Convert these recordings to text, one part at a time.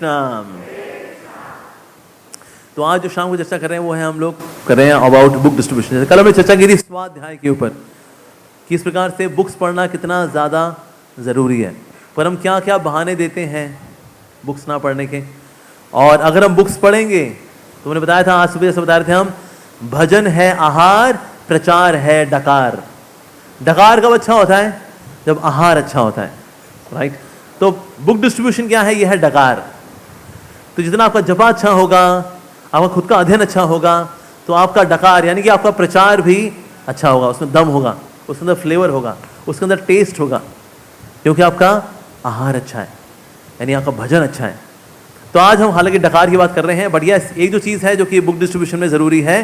नाम। तो आज जो शाम को चर्चा कर रहे हैं वो है हम लोग कर रहे हैं अबाउट बुक डिस्ट्रीब्यूशन। जैसे कल हमने चर्चा की थी स्वाध्याय के ऊपर कि इस प्रकार से बुक्स पढ़ना कितना ज़्यादा ज़रूरी है, पर हम क्या क्या बहाने देते हैं बुक्स ना पढ़ने के। और अगर हम बुक्स पढ़ेंगे तो मैंने बताया था, आज सुबह जैसे बता रहे थे हम, भजन है आहार, प्रचार है डकार। डकार कब अच्छा होता है? जब आहार अच्छा होता है, राइट। तो बुक डिस्ट्रीब्यूशन क्या है? यह है डकार। तो जितना आपका जपा अच्छा होगा, आपका खुद का अध्ययन अच्छा होगा, तो आपका डकार यानी कि आपका प्रचार भी अच्छा होगा, उसमें दम होगा, उसके अंदर फ्लेवर होगा, उसके अंदर टेस्ट होगा, क्योंकि आपका आहार अच्छा है, यानी आपका भजन अच्छा है। तो आज हम हालांकि डकार की बात कर रहे हैं, बट यस, एक जो चीज़ है जो कि बुक डिस्ट्रीब्यूशन में ज़रूरी है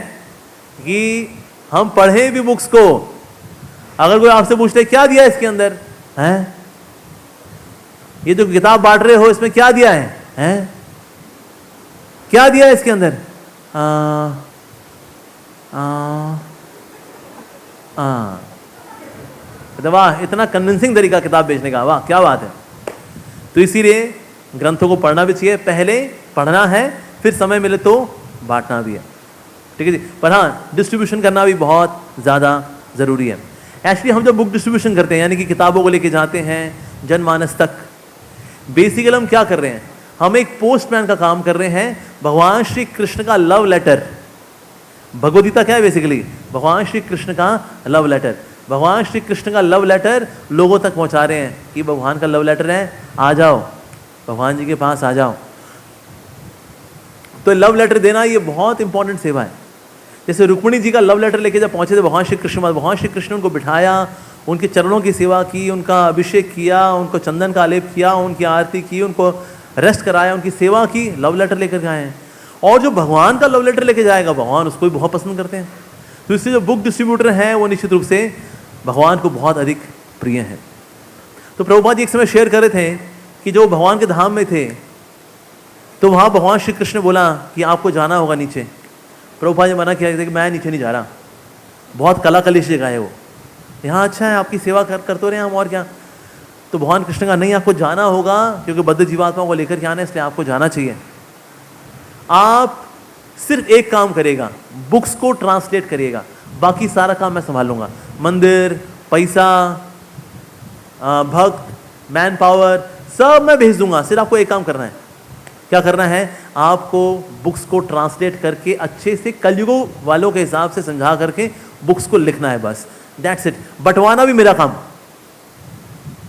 कि हम पढ़ें भी बुक्स को। अगर कोई आपसे पूछते क्या दिया इसके अंदर है, ये जो किताब बांट रहे हो इसमें क्या दिया है, हैं? क्या दिया है इसके अंदर? वाह, इतना कन्विंसिंग तरीका किताब बेचने का, वाह क्या बात है। तो इसीलिए ग्रंथों को पढ़ना भी चाहिए, पहले पढ़ना है, फिर समय मिले तो बांटना भी है, ठीक है जी। पर हाँ, डिस्ट्रीब्यूशन करना भी बहुत ज़्यादा ज़रूरी है। एक्चुअली हम जब बुक डिस्ट्रीब्यूशन करते हैं, यानी कि किताबों को लेके जाते हैं जनमानस तक, बेसिकली हम क्या कर रहे हैं? हम एक पोस्टमैन का काम कर रहे हैं। भगवान श्री कृष्ण का लव लेटर, भगवद गीता क्या है बेसिकली? भगवान श्री कृष्ण का लव लेटर। भगवान श्री कृष्ण का लव लेटर लोगों तक पहुंचा रहे हैं कि भगवान का लव लेटर है, आ जाओ भगवान जी के पास आ जाओ। तो लव लेटर देना ये बहुत इंपॉर्टेंट सेवा है। जैसे रुक्मिणी जी का लव लेटर लेके जब पहुंचे थे भगवान श्री कृष्ण, भगवान श्री कृष्ण उनको बिठाया, उनके चरणों की सेवा की, उनका अभिषेक किया, उनको चंदन का आलेप किया, उनकी आरती की, उनको रेस्ट कराया, उनकी सेवा की, लव लेटर लेकर गए हैं। और जो भगवान का लव लेटर लेके जाएगा, भगवान उसको भी बहुत पसंद करते हैं। तो इससे जो बुक डिस्ट्रीब्यूटर हैं वो निश्चित रूप से भगवान को बहुत अधिक प्रिय हैं। तो प्रभुपाद जी एक समय शेयर कर रहे थे कि जो भगवान के धाम में थे, तो वहाँ भगवान श्री कृष्ण ने बोला कि आपको जाना होगा नीचे। प्रभुपाद जी मना किया कि मैं नीचे नहीं जा रहा, बहुत कला कलिश जगह है वो, यहाँ अच्छा है, आपकी सेवा कर तो रहे हैं हम, और क्या। तो भगवान कृष्ण का नहीं, आपको जाना होगा, क्योंकि बद्ध जीवात्माओं को लेकर के आना है, इसलिए आपको जाना चाहिए। आप सिर्फ एक काम करेगा, बुक्स को ट्रांसलेट करिएगा, बाकी सारा काम मैं संभाल लूंगा। मंदिर, पैसा, भक्त, मैन पावर सब मैं भेज दूंगा, सिर्फ आपको एक काम करना है। क्या करना है? आपको बुक्स को ट्रांसलेट करके अच्छे से कलयुगों वालों के हिसाब से समझा करके बुक्स को लिखना है, बस दैट्स इट। बंटवाना भी मेरा काम,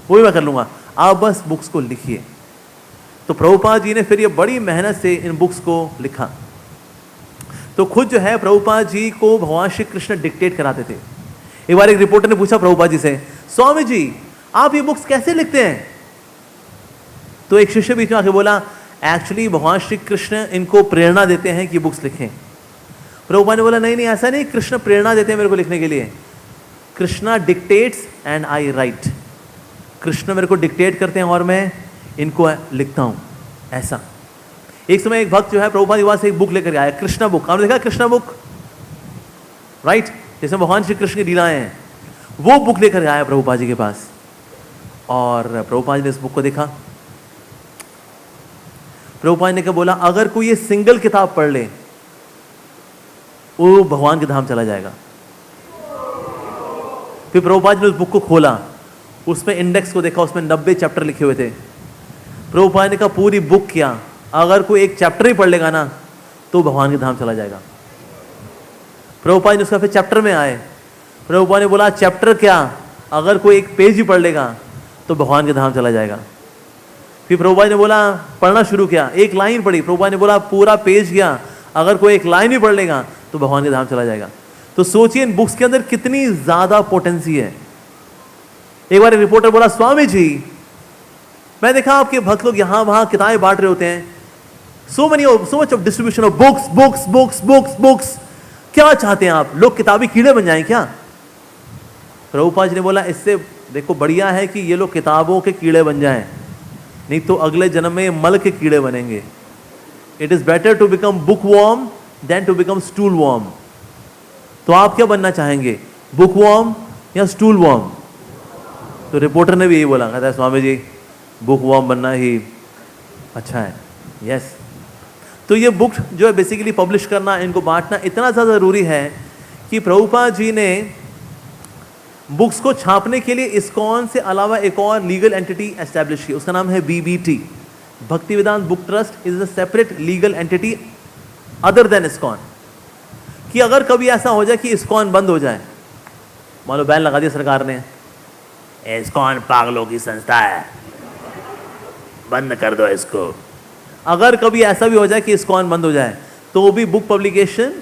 वो भी मैं कर लूंगा, आप बस बुक्स को लिखिए। तो प्रभुपाद जी ने फिर ये बड़ी मेहनत से इन बुक्स को लिखा। तो खुद जो है प्रभुपाद जी को भगवान श्री कृष्ण डिक्टेट कराते थे। एक बार एक रिपोर्टर ने पूछा प्रभुपाद जी से, स्वामी जी आप ये बुक्स कैसे लिखते हैं? तो एक शिष्य बीच में आके बोला, एक्चुअली भगवान श्री कृष्ण इनको प्रेरणा देते हैं कि बुक्स लिखें। प्रभुपाद ने बोला, नहीं नहीं ऐसा नहीं, कृष्ण प्रेरणा देते हैं मेरे को लिखने के लिए। Krishna dictates and I right. Krishna मेरे को डिक्टेट करते हैं और मैं इनको लिखता हूं, ऐसा। एक समय एक भक्त जो है प्रभुपाद के पास एक बुक लेकर आया, कृष्णा बुक। आपने देखा कृष्णा बुक, राइट, जिसमें भगवान श्री कृष्ण की लीलाएं हैं, वो बुक लेकर आया प्रभुपाद जी के पास। और प्रभुपाद जी ने इस बुक को देखा। प्रभुपाद ने क्या बोला, अगर कोई ये सिंगल किताब पढ़ ले वो भगवान के धाम चला जाएगा। फिर प्रभुपाद ने उस बुक को खोला, उसमें इंडेक्स को देखा, उसमें 90 चैप्टर लिखे हुए थे। प्रभुपाद ने कहा पूरी बुक क्या, अगर कोई एक चैप्टर ही पढ़ लेगा ना तो भगवान के धाम चला जाएगा। प्रभुपाद ने उसका फिर चैप्टर में आए, प्रभुपाद ने बोला चैप्टर क्या, अगर कोई एक पेज ही पढ़ लेगा तो भगवान के धाम चला जाएगा। फिर प्रभुपाद ने बोला पढ़ना शुरू किया, एक लाइन पढ़ी, प्रभुपाद ने बोला पूरा पेज गया, अगर कोई एक लाइन ही पढ़ लेगा तो भगवान के धाम चला जाएगा। तो सोचिए इन बुक्स के अंदर कितनी ज्यादा पोटेंसी है। एक बार एक रिपोर्टर बोला, स्वामी जी मैं देखा आपके भक्त लोग यहां वहां किताबें बांट रहे होते हैं, so much of distribution of books books books books books, क्या चाहते हैं आप, लोग किताबी कीड़े बन जाएं क्या? प्रभुपाद जी ने बोला, इससे देखो बढ़िया है कि ये लोग किताबों के कीड़े बन जाएं, नहीं तो अगले जन्म में मल के कीड़े बनेंगे। It is better to become book worm than to become stool worm. तो आप क्या बनना चाहेंगे, बुक वॉर्म या स्टूल वॉर्म? तो रिपोर्टर ने भी यही बोला, कहता है स्वामी जी बुक वॉर्म बनना ही अच्छा है। यस। तो ये बुक जो है बेसिकली पब्लिश करना, इनको बांटना इतना ज़्यादा ज़रूरी है कि प्रभुपाद जी ने बुक्स को छापने के लिए इस्कॉन से अलावा एक और लीगल एंटिटी एस्टैब्लिश की, उसका नाम है BBT, Bhakti Vedanta book trust is a separate legal entity other than ISKCON. कि अगर कभी ऐसा हो जाए कि इस्कॉन बंद हो जाए, मान लो बैन लगा दिया सरकार ने, इस्कॉन पागलों की संस्था है, बंद कर दो इसको, अगर कभी ऐसा भी हो जाए कि इस्कॉन बंद हो जाए, तो भी बुक पब्लिकेशन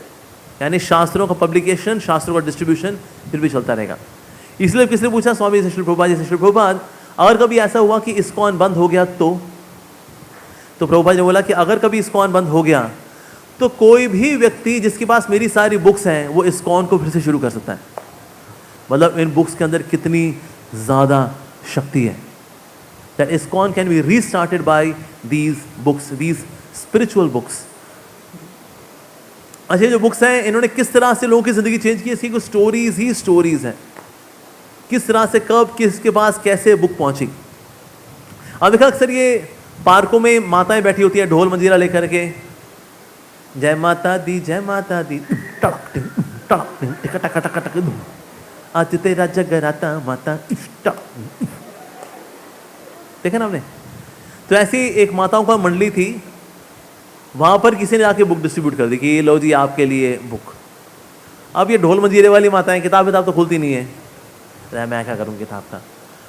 यानी शास्त्रों का पब्लिकेशन, शास्त्रों का डिस्ट्रीब्यूशन फिर भी चलता रहेगा। इसलिए किसने पूछा स्वामी श्री प्रभुपाद जी से, श्री प्रभुपाद अगर कभी ऐसा हुआ कि इस्कॉन बंद हो गया तो प्रभुपाद ने बोला कि अगर कभी इस्कॉन बंद हो गया तो कोई भी व्यक्ति जिसके पास मेरी सारी बुक्स हैं वो इस्कॉन को फिर से शुरू कर सकता है। मतलब इन बुक्स के अंदर कितनी ज़्यादा शक्ति है। That ISKCON can be restarted by these books, these spiritual books. अच्छा, जो बुक्स हैं इन्होंने किस तरह से लोगों की ज़िंदगी चेंज की, इसकी कुछ स्टोरीज ही स्टोरीज हैं। किस तरह से, कब, किसके पास कैसे बुक पहुंची। अब देखा अक्सर ये पार्कों में माताएं बैठी होती है ढोल मंजीरा लेकर के, जय माता दी जय माता दी, आज तेरा जगराता माता, देखा ना आपने। तो ऐसी एक माताओं का मंडली थी, वहां पर किसी ने आके बुक डिस्ट्रीब्यूट कर दी कि लो जी आपके लिए बुक। अब ये ढोल मंजीरे वाली माताएं किताब तो खुलती नहीं है, तो मैं क्या करूँ किताब का।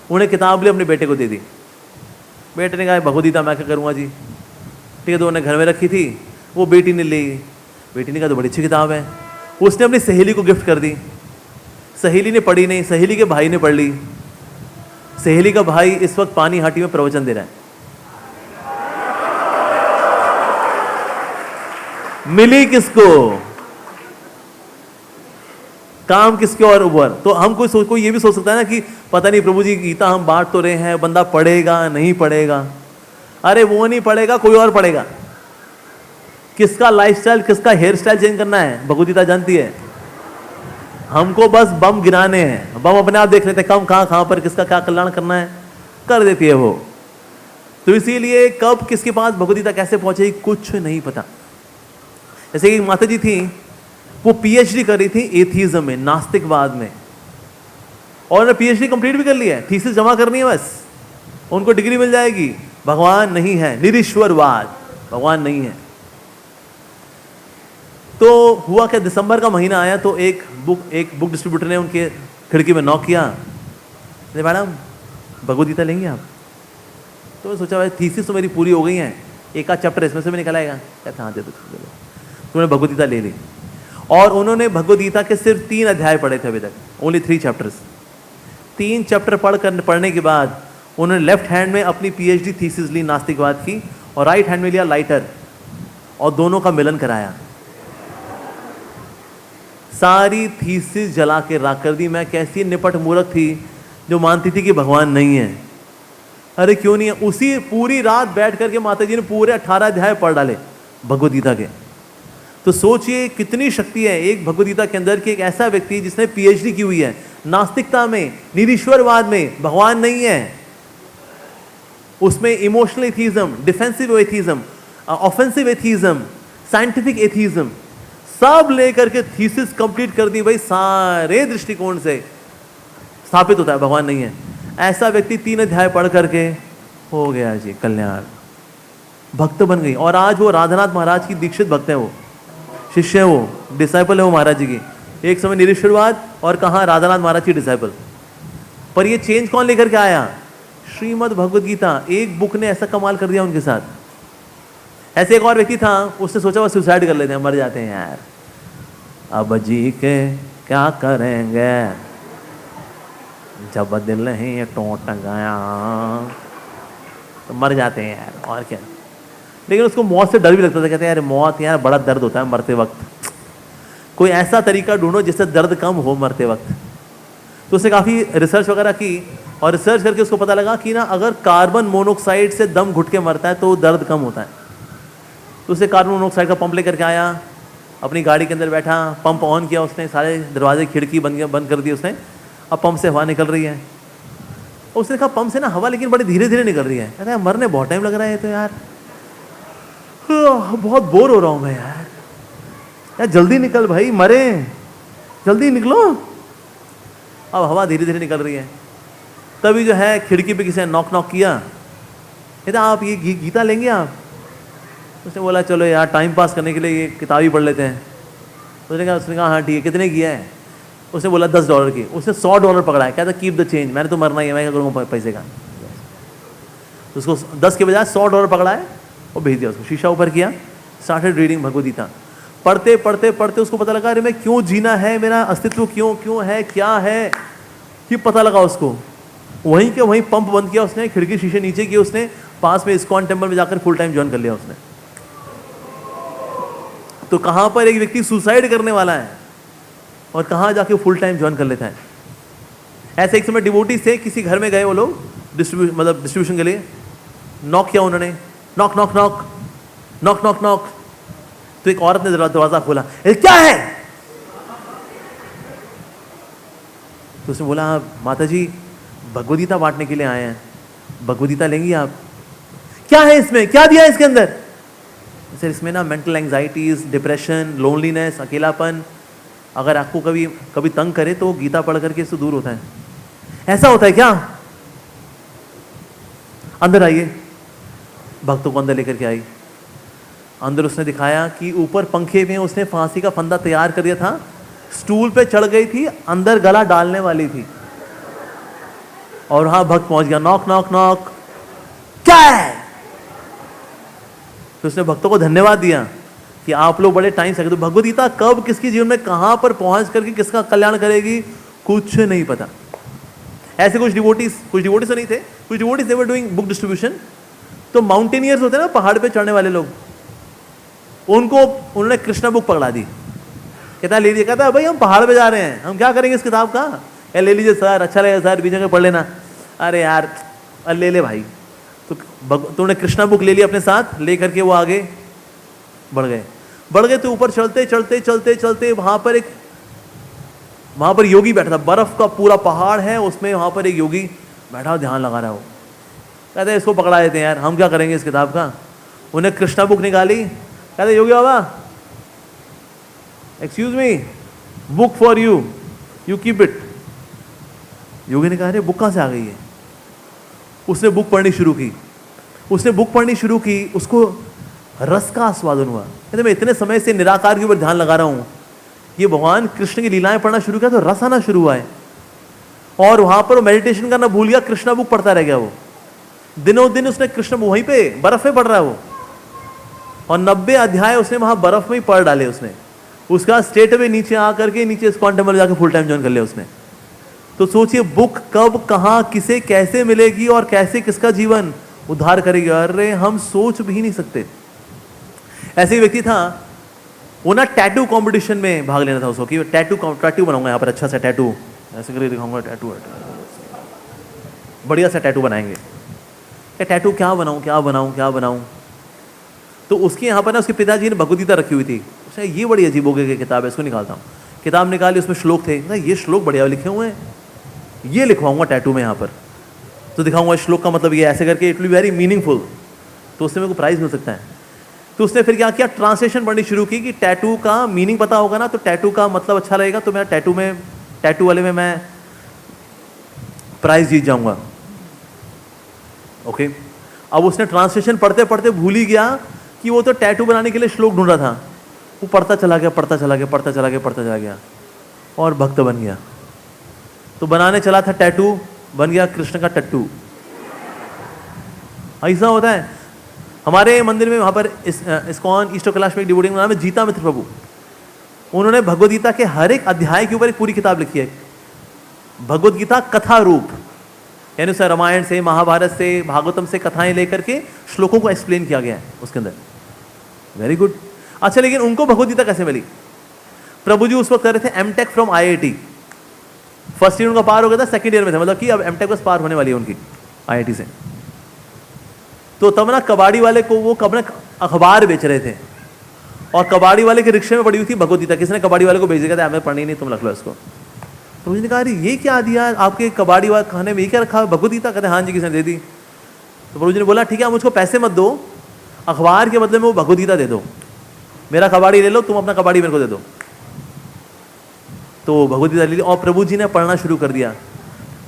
उन्हें किताब ले अपने बेटे को दे दी। बेटे ने कहा भगवदगीता मैं क्या करूँगा जी, ठीक है। तो उन्हें घर में रखी थी, वो बेटी ने ली। बेटी ने कहा तो बड़ी अच्छी किताब है, उसने अपनी सहेली को गिफ्ट कर दी। सहेली ने पढ़ी नहीं, सहेली के भाई ने पढ़ ली। सहेली का भाई इस वक्त पानी हाटी में प्रवचन दे रहा है। मिली किसको, काम किसके और ऊपर। तो हम कोई ये भी सोच सकता है ना कि पता नहीं प्रभु जी गीता हम बांट तो रहे हैं, बंदा पढ़ेगा नहीं पढ़ेगा। अरे वो नहीं पढ़ेगा, कोई और पढ़ेगा। किसका लाइफस्टाइल, किसका हेयर स्टाइल चेंज करना है भगवदगीता जानती है। हमको बस बम गिराने हैं, बम अपने आप देख लेते हैं कम कहाँ पर किसका क्या कल्याण करना है, कर देती है वो। तो इसीलिए कब किसके पास भगवदगीता कैसे पहुंचेगी कुछ नहीं पता। जैसे कि माता जी थी, वो पीएचडी कर रही थी एथीज्म में, नास्तिकवाद में, और उन्होंने पीएचडी कंप्लीट भी कर लिया है। थीसिस जमा करनी है बस, उनको डिग्री मिल जाएगी। भगवान नहीं है, निरीश्वरवाद, भगवान नहीं है। तो हुआ क्या, दिसंबर का महीना आया तो एक बुक डिस्ट्रीब्यूटर ने उनके खिड़की में नॉक किया, मैडम भगवदगीता लेंगे आप। तो सोचा भाई थीसिस तो मेरी पूरी हो गई है, एक आध चैप्टर इसमें से भी निकल आएगा। कहते हाँ दे दो। तो उन्होंने भगवदगीता ले ली, और उन्होंने भगवदगीता के सिर्फ 3 अध्याय पढ़े थे अभी तक, ओनली 3 चैप्टर्स। 3 चैप्टर पढ़ने के बाद उन्होंने लेफ्ट हैंड में अपनी पीएचडी थीसिस ली नास्तिकवाद की, और राइट हैंड में लिया लाइटर, और दोनों का मिलन कराया। सारी थीसिस जला के राख कर दी। मैं कैसी निपट मूर्ख थी जो मानती थी कि भगवान नहीं है। अरे क्यों नहीं है, उसी पूरी रात बैठ करके माता जी ने पूरे 18 अध्याय पढ़ डाले भगवदगीता के। तो सोचिए कितनी शक्ति है एक भगवदगीता के अंदर कि एक ऐसा व्यक्ति जिसने पीएचडी की हुई है नास्तिकता में, निरीश्वरवाद में, भगवान नहीं है, उसमें emotional atheism, defensive atheism, offensive atheism, scientific atheism सब लेकर के थीसिस कंप्लीट कर दी। भाई सारे दृष्टिकोण से स्थापित होता है भगवान नहीं है। ऐसा व्यक्ति 3 अध्याय पढ़ करके हो गया जी कल्याण, भक्त बन गई। और आज वो राधानाथ महाराज की दीक्षित भक्त है, वो शिष्य है, वो डिसाइपल है वो महाराज जी की। एक समय निरीश्वरवाद और कहाँ राधानाथ महाराज की डिसाइपल। पर ये चेंज कौन लेकर के आया, श्रीमद् भगवद गीता। एक बुक ने ऐसा कमाल कर दिया उनके साथ। ऐसे एक और व्यक्ति था, उसने सोचा वो सुसाइड कर लेते हैं, मर जाते हैं यार, अब जी के क्या करेंगे, जब दिल नहीं टूट गया, तो मर जाते हैं यार, और क्या। लेकिन उसको मौत से डर भी लगता था। कहते हैं यार मौत यार बड़ा दर्द होता है मरते वक्त, कोई ऐसा तरीका ढूंढो जिससे दर्द कम हो मरते वक्त। तो उसने काफ़ी रिसर्च वगैरह की, और रिसर्च करके उसको पता लगा कि ना अगर कार्बन मोनोऑक्साइड से दम घुट के मरता है तो दर्द कम होता है। तो उसे कार्बन मोनोऑक्साइड का पंप लेकर के आया, अपनी गाड़ी के अंदर बैठा, पंप ऑन किया उसने, सारे दरवाजे खिड़की बंद कर दिए उसने। अब पंप से हवा निकल रही है। उसने कहा पंप से ना हवा लेकिन बड़ी धीरे धीरे निकल रही है। कहता है मरने बहुत टाइम लग रहा है तो यार। बहुत बोर हो रहा हूं मैं यार, यार जल्दी निकल भाई, मरे, जल्दी निकलो। अब हवा धीरे धीरे निकल रही है, तभी जो है खिड़की पे किसी ने नॉक नॉक किया, कहता आप ये गीता लेंगे आप? उसने बोला चलो यार टाइम पास करने के लिए ये किताब ही पढ़ लेते हैं। उसने कहा हाँ ठीक है, कितने की है? उसने बोला $10 की। उसने $100 पकड़ा है, कहता कीप द चेंज, मैंने तो मरना ही है, मैं क्या करूँगा पैसे का। तो उसको 10 के बजाय $100 पकड़ा है और भेज दिया उसको, शीशा ऊपर किया, स्टार्टेड रीडिंग भगवद गीता। पढ़ते पढ़ते पढ़ते उसको पता लगा अरे मैं क्यों जीना है, मेरा अस्तित्व क्यों है, क्या है, ये पता लगा उसको। वहीं के वहीं पंप बंद किया उसने, खिड़की शीशे नीचे किए उसने, पास में इस्कॉन टेम्पल में जाकर फुल टाइम ज्वाइन कर लिया उसने। तो कहां पर एक व्यक्ति सुसाइड करने वाला है और कहां जाके फुल टाइम ज्वाइन कर लेता है। ऐसे एक समय डिवोटीज थे, किसी घर में गए वो लोग डिस्ट्रीब्यूशन के लिए, नॉक किया उन्होंने, knock knock knock knock knock knock. तो एक औरत ने दरवाजा खोला, क्या है? तो उसने बोला माता जी भगवद गीता बांटने के लिए आए हैं, भगवद गीता लेंगी आप? क्या है इसमें, क्या दिया है इसके अंदर? सर इसमें ना मेंटल एंजाइटीज, डिप्रेशन, लोनलीनेस, अकेलापन, अगर आपको कभी तंग करे तो गीता पढ़ करके इससे दूर होता है। ऐसा होता है क्या? अंदर आइए। भक्तों को अंदर लेकर के आई। अंदर उसने दिखाया कि ऊपर पंखे में उसने फांसी का फंदा तैयार कर दिया था, स्टूल पे चढ़ गई थी, अंदर गला डालने वाली थी, और वहां भक्त पहुंच गया, नॉक नॉक नॉक, क्या है? तो उसने भक्तों को धन्यवाद दिया कि आप लोग बड़े टाइम से। तो भगवद गीता कब किसकी जीवन में कहां पर पहुंच करके किसका कल्याण करेगी कुछ नहीं पता। ऐसे कुछ डिवोटीज तो नहीं थे, कुछ devotees they were doing book distribution. तो माउंटेनियर्स होते हैं ना, पहाड़ पे चढ़ने वाले लोग, उनको उन्होंने कृष्णा बुक पकड़ा दी। कहता ले लीजिए, कहता भाई हम पहाड़ पे जा रहे हैं, हम क्या करेंगे इस किताब का? या ले लीजिए सर, अच्छा लगेगा सर, बीच में पढ़ लेना। अरे यार ले ले भाई। तो उन्होंने कृष्णा बुक ले लिया अपने साथ, ले करके वो आगे बढ़ गए। तो ऊपर चलते चलते चलते चलते वहां पर योगी बैठा था, बर्फ का पूरा पहाड़ है, उसमें वहां पर एक योगी बैठा ध्यान लगा रहा है। वो कहते हैं इसको पकड़ा देते हैं यार, हम क्या करेंगे इस किताब का। उन्हें कृष्णा बुक निकाली, कहते योगी बाबा excuse me, book for you, you keep it. योगी ने कहा अरे बुक कहां से आ गई है? उसने बुक पढ़नी शुरू की, उसको रस का आस्वादन हुआ। कहते मैं इतने समय से निराकार के ऊपर ध्यान लगा रहा हूं, ये भगवान कृष्ण की लीलाएं पढ़ना शुरू किया तो रस आना शुरू हुआ है। और वहां पर वो मेडिटेशन करना भूल गया, कृष्णा बुक पढ़ता रह गया। वो दिनों दिन उसने कृष्ण बुक वहीं पे बर्फ में पढ़ रहा है वो, और 90 अध्याय उसने वहां बर्फ में ही पढ़ डाले उसने। उसका स्टेट में नीचे आकर के नीचे इस्कॉन टेम्पल जाकर फुल टाइम ज्वाइन कर लिया उसने। तो सोचिए बुक कब कहां किसे कैसे मिलेगी और कैसे किसका जीवन उद्धार करेगी, अरे हम सोच भी नहीं सकते। ऐसे ही व्यक्ति था, वो ना टैटू कंपटीशन में भाग लेना था उसको, कि टैटू बनाऊंगा यहाँ पर, अच्छा सा टैटू ऐसे करके दिखाऊंगा, टैटू बढ़िया सा टैटू बनाएंगे। टैटू क्या बनाऊं। तो उसके यहाँ पर ना उसके पिताजी ने भगवद गीता रखी हुई थी। उसने ये बड़ी अजीब हो गई किताब है, इसको निकालता हूँ। किताब निकाली, उसमें श्लोक थे, ये श्लोक बढ़िया लिखे हुए हैं, ये लिखवाऊंगा टैटू में यहाँ पर, तो दिखाऊंगा श्लोक का मतलब ये ऐसे करके, it will be very meaningful, तो उससे मेरे को प्राइज मिल सकता है। तो उसने फिर क्या किया, ट्रांसलेशन पढ़नी शुरू की कि टैटू का मीनिंग पता होगा ना, तो टैटू का मतलब अच्छा लगेगा, तो मैं टैटू वाले में मैं प्राइज जीत जाऊंगा। ओके, अब उसने ट्रांसलेशन पढ़ते पढ़ते भूल ही गया कि वो तो टैटू बनाने के लिए श्लोक ढूंढ रहा था। वो पढ़ता चला गया और भक्त बन गया। तो बनाने चला था टैटू, बन गया कृष्ण का टट्टू। ऐसा होता है हमारे मंदिर में। वहां पर इस्कॉन ईस्ट कैलाश में एक डिवोटी का नाम है जीता मित्र प्रभु। उन्होंने भगवद गीता के हर एक अध्याय के ऊपर एक पूरी किताब लिखी है, भगवद गीता कथा रूप, यानी सर रामायण से, महाभारत से, भागवतम से कथाएं लेकर के श्लोकों को एक्सप्लेन किया गया है उसके अंदर। Very good. अच्छा, लेकिन उनको भगवद गीता कैसे मिली? प्रभु जी उस वक्त कर रहे थे MTech from IIT, first year उनका पार हो गया था, सेकंड ईयर में थे, मतलब कि अब एमटेक बस पार होने वाली है उनकी IIT से। तो तब ना कबाड़ी वाले को वो कब ना अखबार बेच रहे थे, और कबाड़ी वाले के रिक्शे में पड़ी हुई थी भगवद गीता। किसने कबाड़ी वाले को भेज दिया था, हमें पढ़नी नहीं, तुम रख लो इसको। तो मुझे कहा अरे ये क्या दिया आपके कबाड़ी वाले खाने में, ये क्या रखा, भगवद गीता? कहते हाँ जी, किसने दे दी। तो प्रभु जी ने बोला ठीक है, आप मुझको पैसे मत दो, अखबार के बदले में वो भगवद गीता दे दो, मेरा कबाड़ी ले लो, तुम अपना कबाड़ी मेरे को दे दो। तो भगवद गीता ले ली और प्रभु जी ने पढ़ना शुरू कर दिया।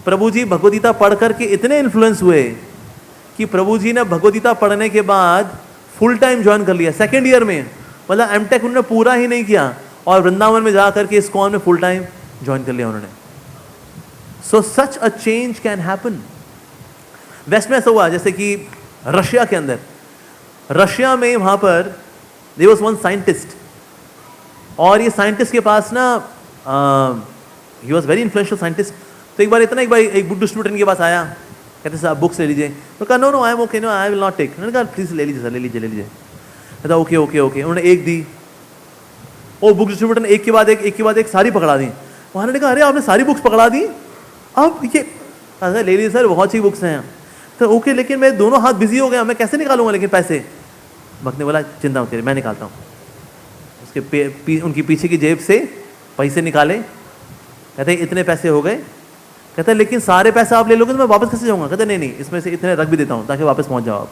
प्रभु जी भगवद गीता पढ़ करके इतने इन्फ्लुएंस हुए कि प्रभु जी ने भगवद गीता पढ़ने के बाद फुल टाइम ज्वाइन कर लिया सेकेंड ईयर में, मतलब एमटेक उन्होंने पूरा ही नहीं किया और वृंदावन में जा करके इस्कॉन में फुल टाइम ज्वाइन कर लिया उन्होंने। So such a change can happen. West में ऐसा हुआ जैसे कि रशिया के अंदर, रशिया में वहां पर देयर वाज वन साइंटिस्ट, और ये साइंटिस्ट के पास ना he was very influential scientist. तो एक बार एक बुक डिस्ट्रीब्यूटर के पास आया, कहते सर आप बुक्स ले लीजिए। तो कहा no no I am okay, no I will not take. मैंने कहा प्लीज ले लीजिए सर, ले लीजिए। कहता ओके ओके ओके। उन्होंने एक दी, और बुक डिस्ट्रीब्यूटर ने एक के बाद एक सारी पकड़ा दी। वहां ने कहा अरे आपने सारी बुक्स पकड़ा दी, अब ये ले लीजिए सर, बहुत सी बुक्स हैं। तो ओके, लेकिन मैं दोनों हाथ बिजी हो गया, मैं कैसे निकालूंगा लेकिन पैसे। भक्त ने बोला चिंता मत करिए, मैं निकालता हूँ। उसके उनकी पीछे की जेब से पैसे निकाले, कहते इतने पैसे हो गए। कहते लेकिन सारे पैसे आप ले लोगे तो मैं वापस कैसे जाऊंगा। कहते नहीं, इसमें से इतने रख भी देता हूँ ताकि वापस पहुँच जाओ आप।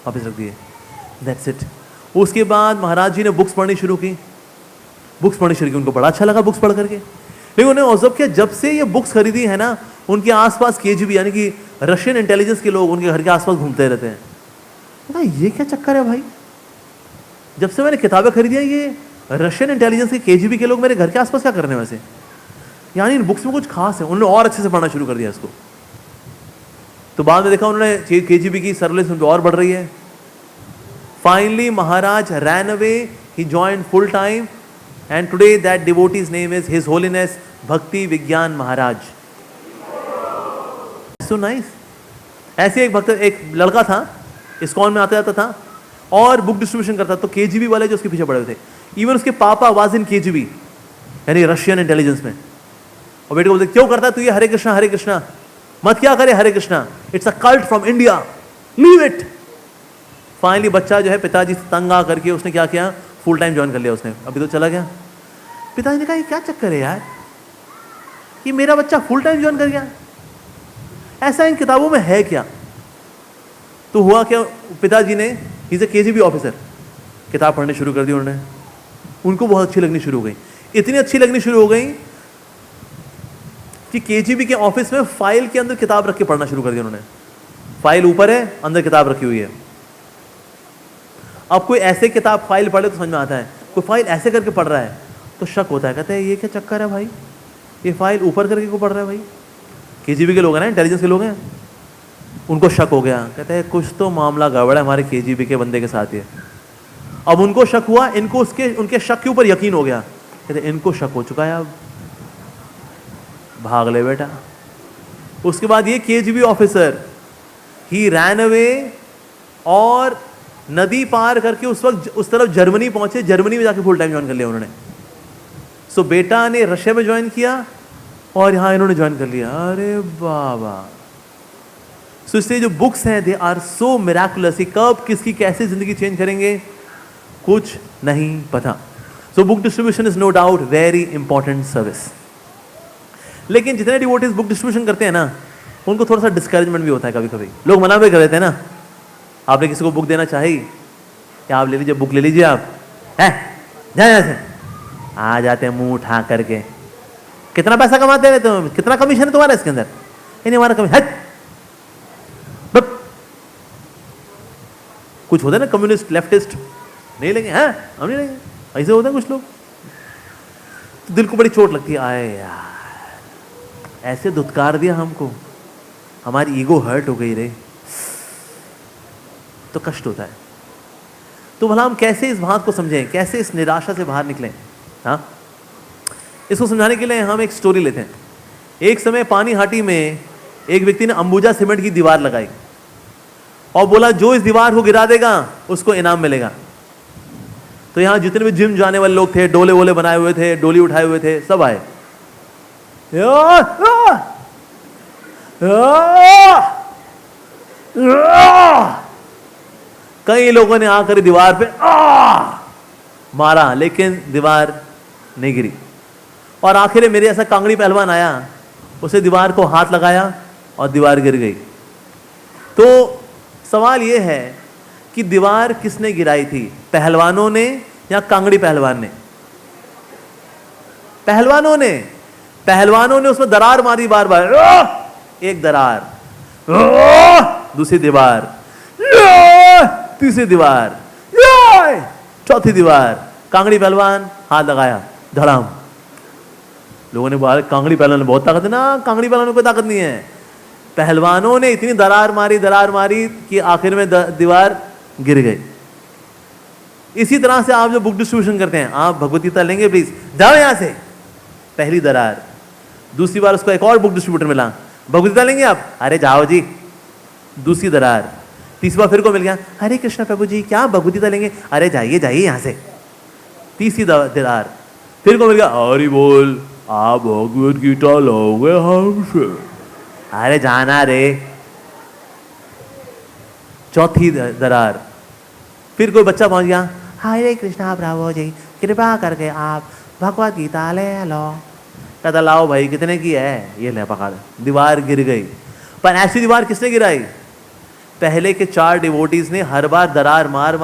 वापस रख दिए, दैट्स इट। उसके बाद महाराज जी ने बुक्स पढ़नी शुरू की, उनको बड़ा अच्छा लगा बुक्स पढ़ करके। लेकिन उन्हें ऑब्जर्व किया, जब से ये बुक्स खरीदी है ना, उनके आसपास केजीबी यानी कि रशियन इंटेलिजेंस के लोग उनके घर के आसपास घूमते रहते हैं। ये क्या चक्कर है भाई, जब से मैंने किताबें खरीदी है ये रशियन इंटेलिजेंस के केजीबी के लोग मेरे घर के आसपास क्या करने वैसे, यानी इन बुक्स में कुछ खास है। उन्होंने और अच्छे से पढ़ना शुरू कर दिया इसको। तो बाद में देखा उन्होंने केजीबी की सर्विस उनकी और बढ़ रही है। Finally Maharaj ran away, he joined full time, and today that devotee's name is His Holiness Bhakti Vigyan Maharaj. So nice. ऐसे एक लड़का था, इस्कॉन में आता जाता था और बुक डिस्ट्रीब्यूशन करता, तो केजीबी वाले जो उसके पीछे पड़े हुए थे, इवन उसके पापा वाज इन केजीबी यानी रशियन इंटेलिजेंस में। और बेटे को बोलते क्यों करता है तू ये हरे कृष्णा, मत क्या करे Hare Krishna, it's a cult from India, leave it. Finally बच्चा जो है पिताजी से तंग आ करके उसने क्या किया, फुल टाइम ज्वाइन कर लिया उसने। अभी तो चला गया। पिताजी ने कहा ये क्या चक्कर है यार, कि मेरा बच्चा फुल टाइम ज्वाइन कर गया, ऐसा इन किताबों में है क्या। तो हुआ क्या, पिताजी ने, he is a KGB officer, किताब पढ़ने शुरू कर दी उन्होंने। उनको बहुत अच्छी लगनी शुरू हो गई, इतनी अच्छी लगनी शुरू हो गई कि केजीबी के ऑफिस में फाइल के अंदर किताब रख के पढ़ना शुरू कर दिया उन्होंने। फाइल ऊपर है, अंदर किताब रखी हुई है। अब कोई ऐसे किताब फाइल पढ़े तो समझ में आता है, कोई फाइल ऐसे करके पढ़ रहा है तो शक होता है, कहते हैं ये क्या चक्कर है भाई, ये फाइल ऊपर करके क्यों पढ़ रहा है भाई। केजीबी के लोग हैं ना, इंटेलिजेंस के लोग हैं, उनको शक हो गया, कहते हैं कुछ तो मामला गड़बड़ है हमारे केजीबी के बंदे के साथ। ये अब उनको शक हुआ, इनको उनके शक के ऊपर यकीन हो गया, कहते इनको शक हो चुका है, अब भाग ले बेटा। उसके बाद ये केजीबी ऑफिसर ही रैन अवे और नदी पार करके उस वक्त उस तरफ जर्मनी पहुंचे, जर्मनी में जाके फुल टाइम ज्वाइन कर लिया उन्होंने। सो बेटा ने रशिया में ज्वाइन किया और यहां इन्होंने ज्वाइन कर लिया। अरे बाबा। सो इसलिए जो बुक्स हैं दे आर सो मिराकुलस, कब किसकी कैसे जिंदगी चेंज करेंगे कुछ नहीं पता। So book distribution is no doubt very important service. लेकिन जितने डिवोटीज बुक डिस्ट्रीब्यूशन करते हैं ना, उनको थोड़ा सा डिस्करेजमेंट भी होता है, कभी कभी लोग मना भी कर देते हैं ना, आपने किसी को बुक देना चाहिए क्या, आप ले लीजिए बुक ले लीजिए, आप है जाए से आ जाते हैं मुंह उठा करके, कितना पैसा कमाते हैं तुम, कितना कमीशन है तुम्हारा इसके अंदर, नहीं हमारा कमीशन कुछ होता है ना कम्युनिस्ट लेफ्टिस्ट, नहीं लेंगे, हैं हम नहीं लेंगे, ऐसे होता है कुछ लोग। तो दिल को बड़ी चोट लगती है, आए यार ऐसे धुतकार दिया हमको, हमारी ईगो हर्ट हो गई रे, तो कष्ट होता है। तो भला हम कैसे इस बात को समझें, कैसे इस निराशा से बाहर निकलें। हाँ, इसको समझाने के लिए हम एक स्टोरी लेते हैं। एक समय पानीहाटी में एक व्यक्ति ने अंबुजा सीमेंट की दीवार लगाई और बोला जो इस दीवार को गिरा देगा उसको इनाम मिलेगा। तो यहां जितने भी जिम जाने वाले लोग थे, डोले वोले बनाए हुए थे, डोली उठाए हुए थे, सब आए। कई लोगों ने आकर दीवार पे मारा, लेकिन दीवार नहीं गिरी। और आखिर मेरे ऐसा कांगड़ी पहलवान आया, उसे दीवार को हाथ लगाया और दीवार गिर गई। तो सवाल यह है कि दीवार किसने गिराई थी, पहलवानों ने या कांगड़ी पहलवान ने? पहलवानों ने। पहलवानों ने उसमें दरार मारी बार बार, एक दरार, दूसरी दीवार, तीसरी दीवार, चौथी दीवार। कांगड़ी पहलवान हाथ लगाया, धड़ाम। लोगों ने बोला कांगड़ी पहलवान में बहुत ताकत है ना, कांगड़ी पहलवान में कोई ताकत नहीं है। पहलवानों ने इतनी दरार मारी कि आखिर में दीवार गिर गई। इसी तरह से आप जो बुक डिस्ट्रीब्यूशन करते हैं, आप भगवद गीता लेंगे, प्लीज जाओ यहां से, पहली दरार। दूसरी बार उसको एक और बुक डिस्ट्रीब्यूटर मिला, भगवद गीता लेंगे आप, अरे जाओ जी, दूसरी दरार। तीसरी बार फिर को मिल गया, हरे कृष्णा प्रभु जी क्या भगवद गीता लेंगे, अरे जाइए जाइए यहां से, तीसरी दरार। फिर को मिल गया, हरि बोल आप भगवद गीता लोगे हमसे, अरे जाना रे, चौथी दरार। फिर कोई बच्चा पहुंच गया, हरे कृष्णा प्रभु जी कृपा करके आप भगवद गीता ले लो। कहता लाओ भाई, कितने की है, ये ले पकड़। दीवार गिर गई। पर ऐसी दीवार किसने गिराई? पहले के 4 डिवोटीज ने हर बार दरार मार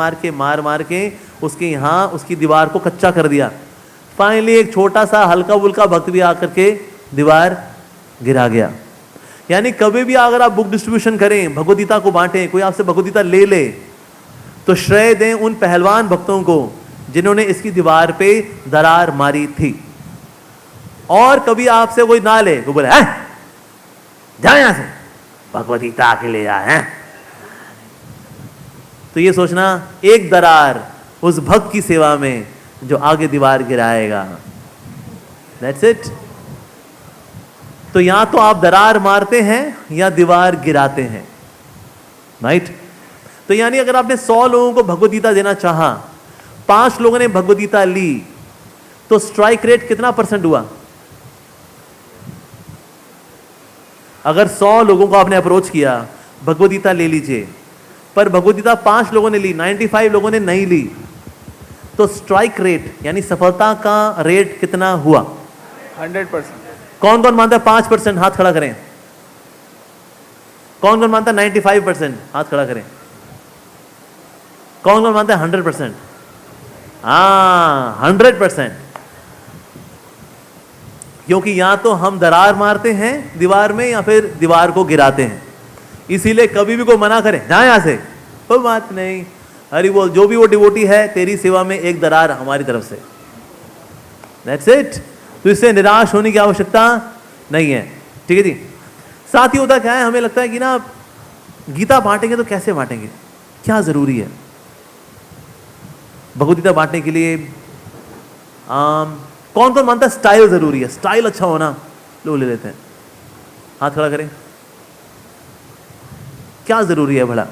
मार के उसके यहां उसकी दीवार को कच्चा कर दिया। फाइनली एक छोटा सा हल्का बुल्का भक्त भी आकर के दीवार गिरा गया। यानी कभी भी अगर आप बुक डिस्ट्रीब्यूशन करें, भगवद गीता को बांटें, कोई आपसे भगवद गीता ले ले, तो श्रेय दें उन पहलवान भक्तों को जिन्होंने इसकी दीवार पे दरार मारी थी। और कभी आपसे कोई ना ले, वो बोले जा यहां से, भगवद गीता आके ले जाए, तो ये सोचना एक दरार उस भक्त की सेवा में जो आगे दीवार गिराएगा। That's it। तो या तो आप दरार मारते हैं या दीवार गिराते हैं, राइट। तो यानी अगर आपने 100 लोगों को भगवद गीता देना चाहा, 5 लोगों ने भगवद गीता ली, तो स्ट्राइक रेट कितना % हुआ? अगर 100 लोगों को आपने अप्रोच किया, भगवद गीता ले लीजिए, पर भगवद गीता 5 लोगों ने ली, 95 लोगों ने नहीं ली, तो स्ट्राइक रेट यानी सफलता का रेट कितना हुआ? 100%। कौन कौन मानता है 5%? हाथ खड़ा करें। कौन कौन मानता है 95%? हाथ खड़ा करें। कौन कौन मानता है 100%? हाँ 100%। क्योंकि या तो हम दरार मारते हैं दीवार में या फिर दीवार को गिराते हैं। इसीलिए कभी भी कोई मना करे ना यहां से, कोई बात नहीं, हरि बोल, जो भी वो डिवोटी है तेरी सेवा में एक दरार हमारी तरफ से, दैट्स इट। तो इससे निराश होने की आवश्यकता नहीं है, ठीक है जी। साथ ही होता क्या है, हमें लगता है कि ना गीता बांटेंगे तो कैसे बांटेंगे, क्या जरूरी है भगवद गीता बांटने के लिए? कौन कौन मानता है स्टाइल जरूरी है, स्टाइल अच्छा होना, लोग ले लेते हैं, हाथ खड़ा करें। क्या जरूरी है भला?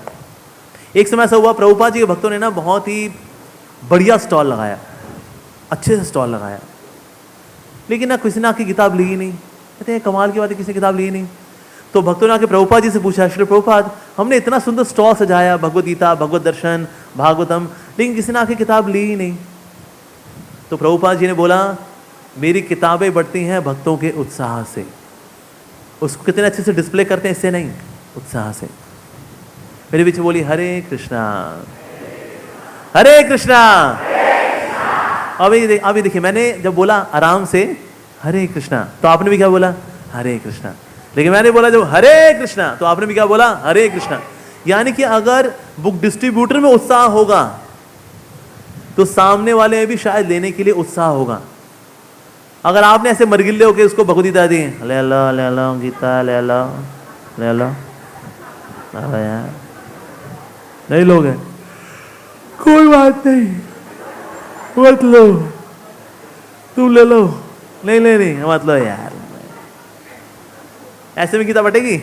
एक समय ऐसा हुआ, प्रभुपाद जी के भक्तों ने ना बहुत ही बढ़िया स्टॉल लगाया, अच्छे से स्टॉल लगाया, लेकिन ना किसी ने आके किताब ली ही नहीं। कहते हैं कमाल की बात है, किसी ने किताब ली ही नहीं। तो भक्तों ने आके प्रभुपाद जी से पूछा, श्री प्रभुपाद हमने इतना सुंदर स्टॉल सजाया, भगवद गीता, भगवत दर्शन, भागवतम, लेकिन किसी ने आके किताब ली ही नहीं। तो प्रभुपाद जी ने बोला, मेरी किताबें बढ़ती हैं भक्तों के उत्साह से। उसको कितने अच्छे से डिस्प्ले करते हैं, इससे नहीं, उत्साह से। मेरे पीछे बोली हरे कृष्णा, हरे कृष्णा। अभी देखिए, मैंने जब बोला आराम से हरे कृष्णा, तो आपने भी क्या बोला? हरे कृष्णा। लेकिन मैंने बोला जब हरे कृष्णा, तो आपने भी क्या बोला? हरे कृष्णा। यानी कि अगर बुक डिस्ट्रीब्यूटर में उत्साह होगा तो सामने वाले में भी शायद लेने के लिए उत्साह होगा। अगर आपने ऐसे मरगिल्ले होके उसको भगवद गीता दी, ले लो गीता, ले लो यार, नहीं लोगे, कोई बात नहीं, मत लो, तुम ले लो, नहीं मत लो यार, ऐसे में गीता बटेगी?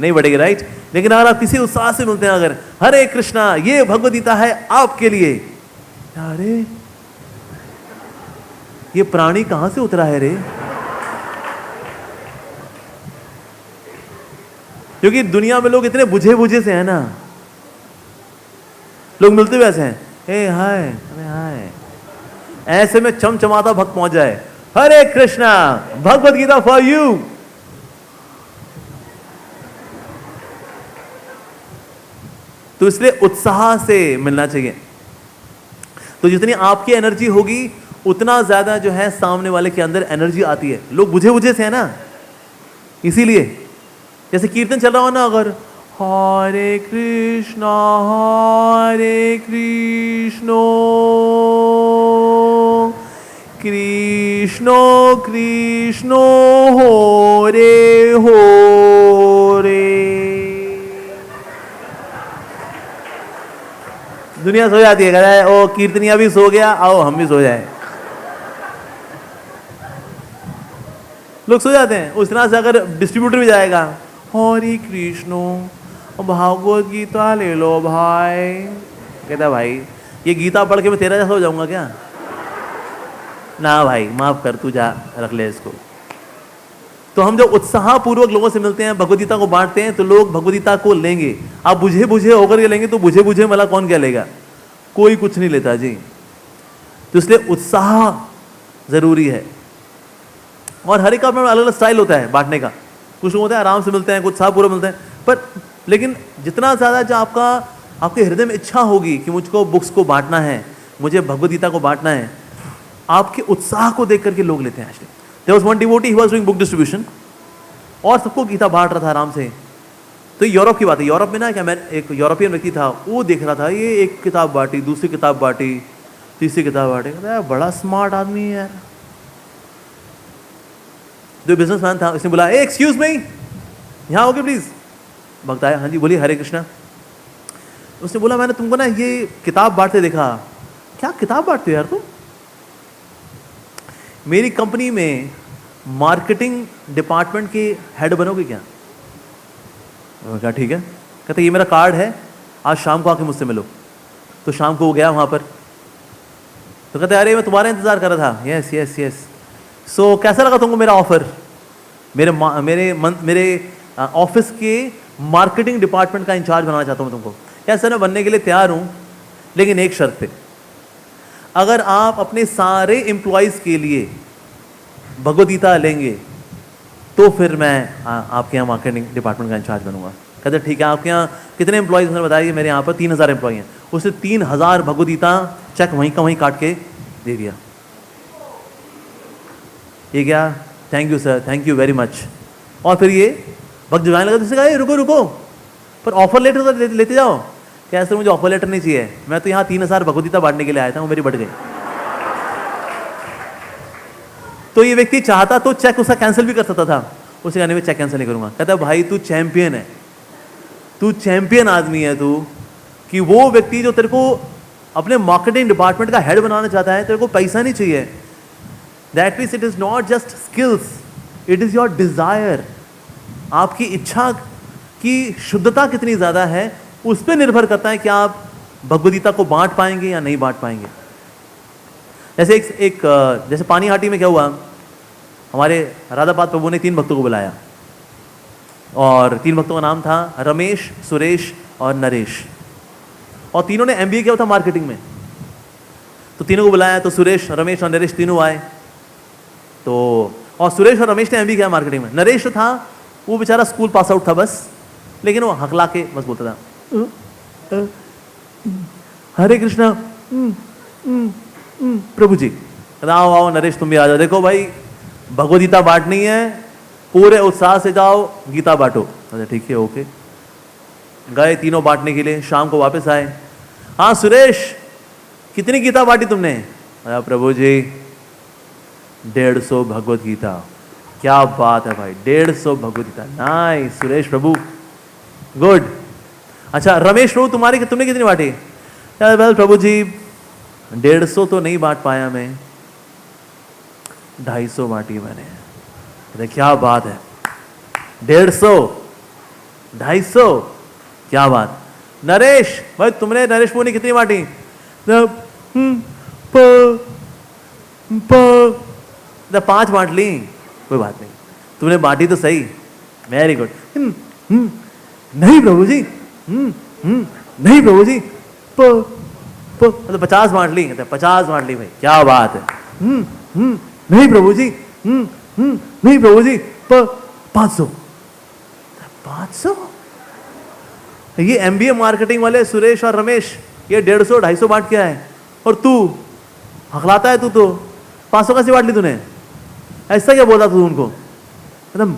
नहीं बढ़ेगी, राइट। लेकिन अगर आप किसी उत्साह से मिलते हैं, अगर हरे कृष्णा ये भगवद गीता है आपके लिए, अरे ये प्राणी कहां से उतरा है रे? क्योंकि दुनिया में लोग इतने बुझे से हैं ना, लोग मिलते हुए ऐसे हैं, हे हाय, अरे हाय, ऐसे में चमचमाता भक्त पहुंच जाए, हरे कृष्णा भगवद गीता फॉर यू। तो इसलिए उत्साह से मिलना चाहिए। तो जितनी आपकी एनर्जी होगी उतना ज्यादा जो है सामने वाले के अंदर एनर्जी आती है। लोग बुझे बुझे से है ना, इसीलिए जैसे कीर्तन चल रहा हो ना, अगर हरे कृष्णा कृष्णो कृष्णो हो रे, दुनिया सो जाती है, कहता है ओ कीर्तनिया भी सो गया, आओ हम भी सो जाए। लोग सो जाते हैं। उस तरह से अगर डिस्ट्रीब्यूटर भी जाएगा, हरे कृष्णो भागवत गीता ले लो भाई, कहता है भाई ये गीता पढ़ के मैं तेरा जैसा हो जाऊंगा क्या? ना भाई माफ कर, तू जा रख ले इसको। तो हम जब उत्साहपूर्वक लोगों से मिलते हैं, भगवदगीता को बांटते हैं, तो लोग भगवदगीता को लेंगे। आप बुझे बुझे होकर के लेंगे तो बुझे बुझे मला कौन क्या लेगा? कोई कुछ नहीं लेता जी। तो इसलिए उत्साह जरूरी है। और हर एक का अपना अलग अलग स्टाइल होता है बांटने का। कुछ लोग होते हैं आराम से मिलते हैं, कुछ उत्साहपूर्वक मिलते हैं, पर लेकिन जितना ज्यादा जो आपके हृदय में इच्छा होगी कि मुझको बुक्स को बांटना है, मुझे भगवदगीता को बांटना है, आपके उत्साह को देख करके लोग लेते हैं। There was one devotee, he was doing book distribution, और सबको गीता बांट रहा था आराम से। तो यूरोप की बात है, यूरोप में ना क्या, मैं एक यूरोपियन व्यक्ति था, वो देख रहा था, ये एक किताब बांटी, दूसरी किताब बांटी, तीसरी किताब बांटी, बड़ा स्मार्ट आदमी है यार। जो बिजनेसमैन था उसने बोला, एक्सक्यूज मी, यहाँ आओगे प्लीज। भक्त आया, हाँ जी बोलिए, हरे कृष्णा। उसने बोला मैंने तुमको ना ये किताब बांटते देखा। क्या किताब बांटते हो यार तुम? मेरी कंपनी में मार्केटिंग डिपार्टमेंट के हेड बनोगे क्या? क्या ठीक है। कहते ये मेरा कार्ड है, आज शाम को आके मुझसे मिलो। तो शाम को वो गया वहां पर, तो कहते अरे मैं तुम्हारा इंतजार कर रहा था। Yes yes yes. सो कैसा लगा तुमको मेरा ऑफर? मेरे ऑफिस के मार्केटिंग डिपार्टमेंट का इंचार्ज बनाना चाहता हूं तुमको। कैसे मैं बनने के लिए तैयार हूं, लेकिन एक शर्त पे, अगर आप अपने सारे एम्प्लॉयज के लिए भगवदगीता लेंगे तो फिर मैं आपके यहाँ मार्केटिंग डिपार्टमेंट का इंचार्ज बनूंगा। कहते ठीक है, आपके यहाँ कितने एम्प्लॉयज? उसने बताया मेरे यहाँ पर 3000 एम्प्लॉय हैं। उसने 3000 भगवदगीता चेक वहीं का वहीं काट के दे दिया। ये क्या, thank you sir, thank you very much. और फिर ये भक्त जगाने लगा, तो कहा रुको रुको, पर ऑफर लेटर तो लेते जाओ। क्या सर मुझे ऑफर लेटर नहीं चाहिए, मैं तो यहाँ 3000 भगवदगीता बांटने के लिए आया था, वो मेरी बढ़ गई। तो ये व्यक्ति चाहता तो चेक उसका कैंसिल भी कर सकता था, उसे कहने में चेक कैंसिल नहीं करूंगा। कहता भाई तू चैंपियन है, तू चैंपियन आदमी है तू, कि वो व्यक्ति जो तेरे को अपने मार्केटिंग डिपार्टमेंट का हेड बनाना चाहता है, तेरे को पैसा नहीं चाहिए। That means it is not just skills, it is your desire. आपकी इच्छा की शुद्धता कितनी ज्यादा है उस पर निर्भर करता है कि आप भगवदगीता को बांट पाएंगे या नहीं बांट पाएंगे। जैसे जैसे पानीहाटी में क्या हुआ, हमारे राधापाद प्रभु ने 3 भक्तों को बुलाया, और 3 भक्तों का नाम था रमेश, सुरेश और नरेश, और तीनों ने MBA किया था मार्केटिंग में। तो तीनों को बुलाया, तो सुरेश, रमेश और नरेश तीनों आए। तो और सुरेश और रमेश ने MBA किया मार्केटिंग में। नरेश था वो बेचारा स्कूल पास आउट था बस, लेकिन वो हकला के बस बोलता था हरे कृष्णा प्रभु जी। आओ आओ नरेश तुम भी आ जाओ, देखो भाई भगवदगीता बांटनी है, पूरे उत्साह से जाओ, गीता बांटो। अच्छा ठीक है, ओके। गए तीनों बांटने के लिए, शाम को वापस आए। हाँ सुरेश, कितनी गीता बांटी तुमने? अरे प्रभु जी 150 भगवदगीता। क्या बात है भाई, 150 भगवदगीता, नाइस सुरेश प्रभु, गुड। अच्छा रमेश प्रभु तुमने कितनी बांटी? वेल प्रभु जी 150 तो नहीं बांट पाया मैं, 250 बांटी मैंने। अरे क्या बात है, 150 250, क्या बात। नरेश भाई तुमने, नरेश प्रभु ने कितनी बांटी? 5 बांट ली, कोई बात नहीं, तुमने बांटी तो सही, वेरी गुड। नहीं प्रभु जी, नहीं प्रभु जी, मतलब 50 बांट ली। 50 बांट ली भाई, क्या बात है। नहीं प्रभु जी, नहीं प्रभु जी, 500। 500? ये एमबीए मार्केटिंग वाले सुरेश और रमेश ये 150-250 बांट क्या है, और तू हकलाता है, तू तो 500 कैसे बांट ली तूने, ऐसा क्या बोलता तू उनको? मतलब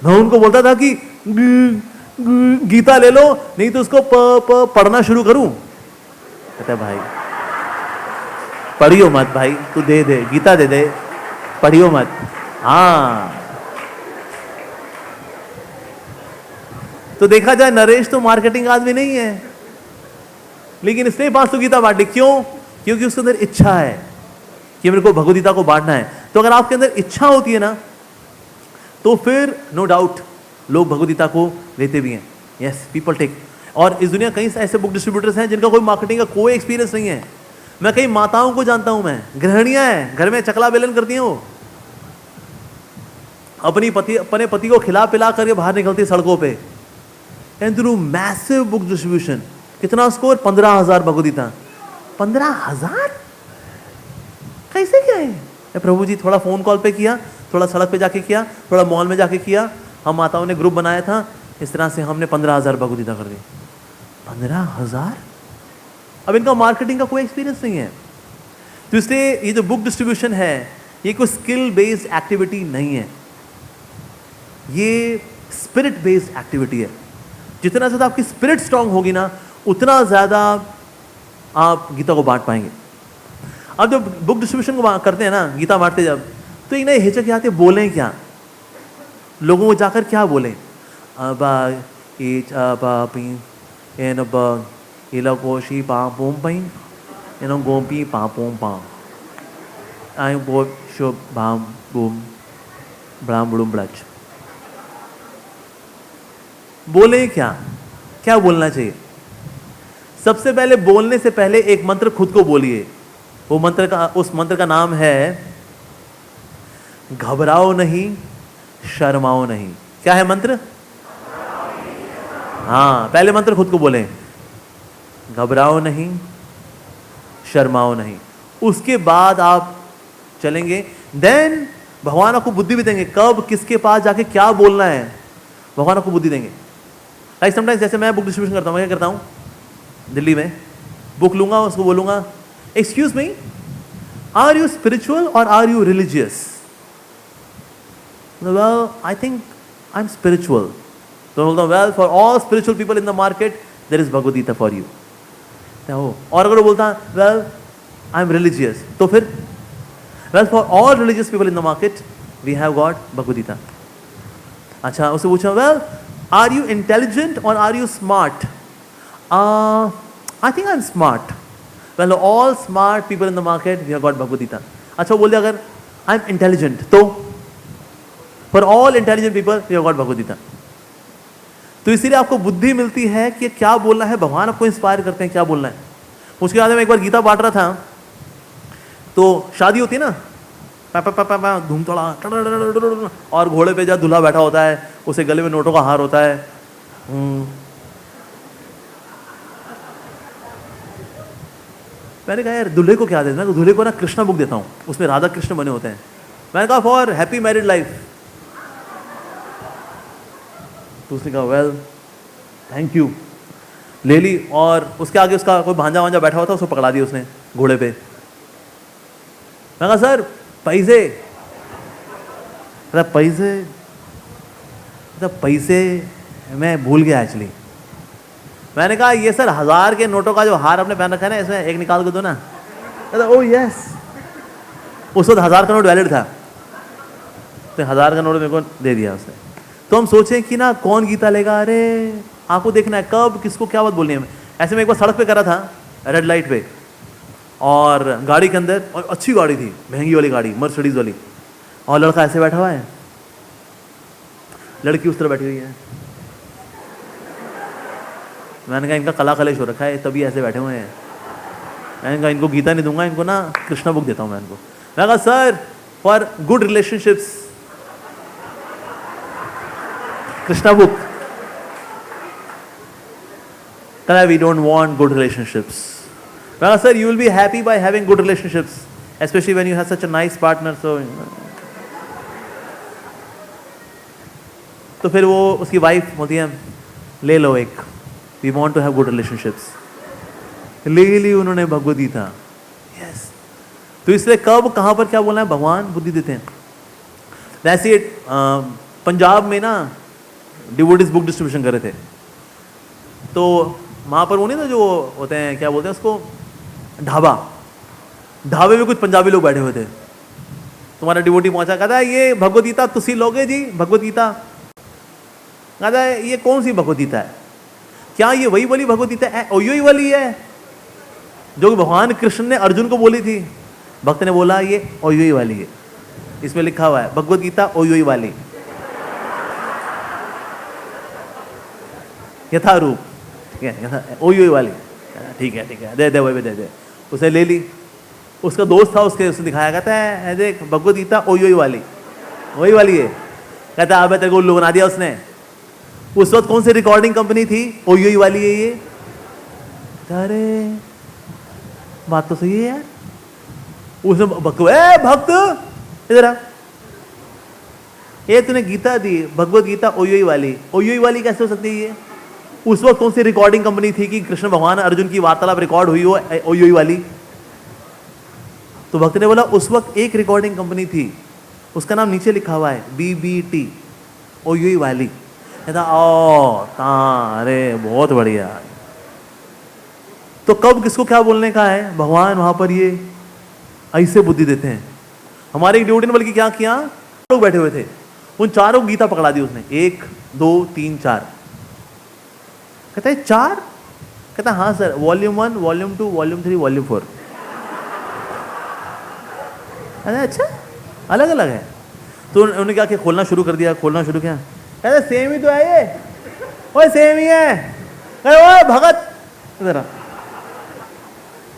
मैं उनको बोलता था कि गीता ले लो, नहीं तो उसको पढ़ना शुरू करूं। कहता भाई पढ़ियो मत भाई, तू दे दे गीता दे दे, पढ़ियो मत। हाँ, तो देखा जाए नरेश तो मार्केटिंग आदमी नहीं है, लेकिन इसने 500 गीता बांटी। क्यों? क्योंकि उसके अंदर इच्छा है कि मेरे को भगवदगीता को बांटना है। तो अगर आपके अंदर इच्छा होती है ना, तो फिर नो डाउट लोग भगवदगीता को लेते भी हैं। Yes, people take. और इस दुनिया कई ऐसे बुक डिस्ट्रीब्यूटर्स हैं जिनका कोई मार्केटिंग का कोई एक्सपीरियंस नहीं है। मैं कई माताओं को जानता हूं, मैं गृहिणियां हैं, घर में चकला बेलन करती हैं, वो अपने पति को खिला पिला करके बाहर निकलती है सड़कों पे, and through massive book distribution. कितना स्कोर? 15,000 भगवदगीता। 15,000 कैसे क्या है? प्रभु जी थोड़ा फोन कॉल पे किया, थोड़ा सड़क पे जाके किया, थोड़ा मॉल में जाके किया, हम माताओं ने ग्रुप बनाया था, इस तरह से हमने 15,000 भगवदगीता कर दी। 15,000? अब इनका मार्केटिंग का कोई एक्सपीरियंस नहीं है। तो इसलिए ये जो बुक डिस्ट्रीब्यूशन है, ये कोई स्किल बेस्ड एक्टिविटी नहीं है, ये स्पिरिट बेस्ड एक्टिविटी है। जितना ज़्यादा आपकी स्पिरिट स्ट्रांग होगी ना, उतना ज़्यादा आप गीता को बांट पाएंगे। अब जब बुक डिस्ट्रीब्यूशन को करते हैं ना, गीता बांटते जब, तो एक नए हिचक आते, बोलें क्या, लोगों को जाकर क्या बोलें? इलाकोशी पापों पई गोपी पापों पा आई बो शुभ भाम बूम ब्राम बुड़ुम ब्रज। बोले क्या, क्या बोलना चाहिए? सबसे पहले बोलने से पहले एक मंत्र खुद को बोलिए। वो मंत्र का, उस मंत्र का नाम है घबराओ नहीं, शर्माओ नहीं। क्या है मंत्र? हाँ, पहले मंत्र खुद को बोलें, घबराओ नहीं, शर्माओ नहीं। उसके बाद आप चलेंगे, देन भगवान आपको बुद्धि भी देंगे, कब किसके पास जाके क्या बोलना है, भगवान आपको बुद्धि देंगे। लाइक समटाइम्स जैसे मैं बुक डिस्ट्रीब्यूशन करता हूँ, मैं क्या करता हूँ, दिल्ली में बुक लूंगा, उसको बोलूंगा, excuse me, are you spiritual और are you religious? Well, I think I'm spiritual. तो बोलता हूँ, well, for all spiritual people in the market, there is Bhagavad Gita for you. और अगर वो बोलता है, well, I'm religious, तो फिर, well, for all religious people in the market, we have got Bhagavad Gita. अच्छा, उससे पूछा, well, are you intelligent or are you smart? I think I'm smart. Well, all smart people in the market, we have got Bhagavad Gita. अच्छा, बोल दिया अगर I'm intelligent, तो For all intelligent people, we have got Bhagavad Gita. तो इसीलिए आपको बुद्धि मिलती है कि क्या बोलना है, भगवान आपको इंस्पायर करते हैं क्या बोलना है। उसके बाद मैं एक बार गीता बांट रहा था, तो शादी होती है ना, धूम थोड़ा, और घोड़े पे जब दूल्हा बैठा होता है, उसे गले में नोटों का हार होता है। मैंने कहा यार दूल्हे को क्या देना, तो दूल्हे को ना कृष्णा बुक देता हूँ, उसमें राधा कृष्ण बने होते हैं। मैंने कहा फॉर हैप्पी मैरिड लाइफ। तो उसने कहा वेल थैंक यू, ले ली, और उसके आगे उसका कोई भांजा वांजा बैठा हुआ था, उसको पकड़ा दिया उसने घोड़े पे। मैं कहा सर पैसे, पैसे, पैसे मैं भूल गया एक्चुअली। मैंने कहा ये सर 1000 के नोटों का जो हार आपने पहन रखा है ना, इसमें एक निकाल के दो ना। ओह यस, उस वक्त 1000 का नोट वैलिड था, तो 1000 का नोट मेरे को दे दिया उसने। तो हम सोचें कि ना कौन गीता लेगा, अरे आपको देखना है कब किसको क्या बात बोलनी है। ऐसे में एक बार सड़क पे करा था, रेड लाइट पे, और गाड़ी के अंदर, और अच्छी गाड़ी थी, महंगी वाली गाड़ी, मर्सिडीज वाली, और लड़का ऐसे बैठा हुआ है, लड़की उस तरह बैठी हुई है। मैंने कहा इनका कला कलेश हो रखा है, तभी ऐसे बैठे हुए हैं। मैंने कहा इनको गीता नहीं दूंगा, इनको ना कृष्णा बुक देता हूँ मैं इनको। मैं कहा sir for good relationships Krishna book. कहता we don't want good relationships. मैं कहा sir you will be happy by having good relationships, specially when you have such a nice partner. तो फिर वो उसकी वाइफ बोलती है ले लो एक। We want to have good relationships. ले ली उन्होंने भगवद गीता। यस, तो इसलिए कब कहाँ पर क्या बोलना है, भगवान बुद्धि देते हैं। वैसे पंजाब में ना डिवोटीज बुक डिस्ट्रीब्यूशन कर रहे थे, तो वहाँ पर वो नहीं था जो होते हैं, क्या बोलते हैं उसको, ढाबा, ढाबे में कुछ पंजाबी लोग बैठे हुए थे। तुम्हारा डिवोटी पहुंचा, कहता है ये भगवद गीता तुसी लोगे जी, भगवद गीता। कहता है ये कौन सी भगवद गीता है, क्या ये वही वाली भगवद गीता है, ओयो वाली है जो भगवान कृष्ण ने अर्जुन को बोली थी। भक्त ने बोला ये ओयो वाली है, इसमें लिखा हुआ है भगवद गीता ओयो वाली, यथारूप, ठीक है, ओयो वाली। ठीक है ठीक है, दे दे वही दे दे। उसे ले ली, उसका दोस्त था, उसने दिखाया, कहता है देख भगवद गीता ओयो वाली, वही वाली है। कहता है अबे तेरे को उल्लू बना दिया उसने। उस वक्त कौन सी रिकॉर्डिंग कंपनी थी, ओयो वाली है ये। अरे बात तो सही है यार। उसने भक्त इधर आ, ये तूने गीता दी भगवद गीता ओयो वाली, ओयो वाली कैसे हो सकती है ये। उस वक्त कौन सी रिकॉर्डिंग कंपनी थी कि कृष्ण भगवान अर्जुन की वार्तालाप रिकॉर्ड हुई हो ओयो वाली। तो भक्त ने बोला उस वक्त एक रिकॉर्डिंग कंपनी थी, उसका नाम नीचे लिखा हुआ है BBT ओयो वाली। कहता ओ अरे बहुत बढ़िया। तो कब किसको क्या बोलने का है, भगवान वहां पर ये ऐसे बुद्धि देते हैं। हमारे एक डिवोटी ने बल्कि क्या किया, लोग बैठे हुए थे, उन चारों गीता पकड़ा दी उसने, 1 2 3 4। कहता है 4? कहता हाँ sir, volume 1 volume 2 volume 3 volume 4। अरे अच्छा, अलग अलग है। तो उन्होंने क्या किया, खोलना शुरू कर दिया, खोलना शुरू किया। कहते सेम ही तो है ये, ओए सेम ही है। ओए भगत इधर,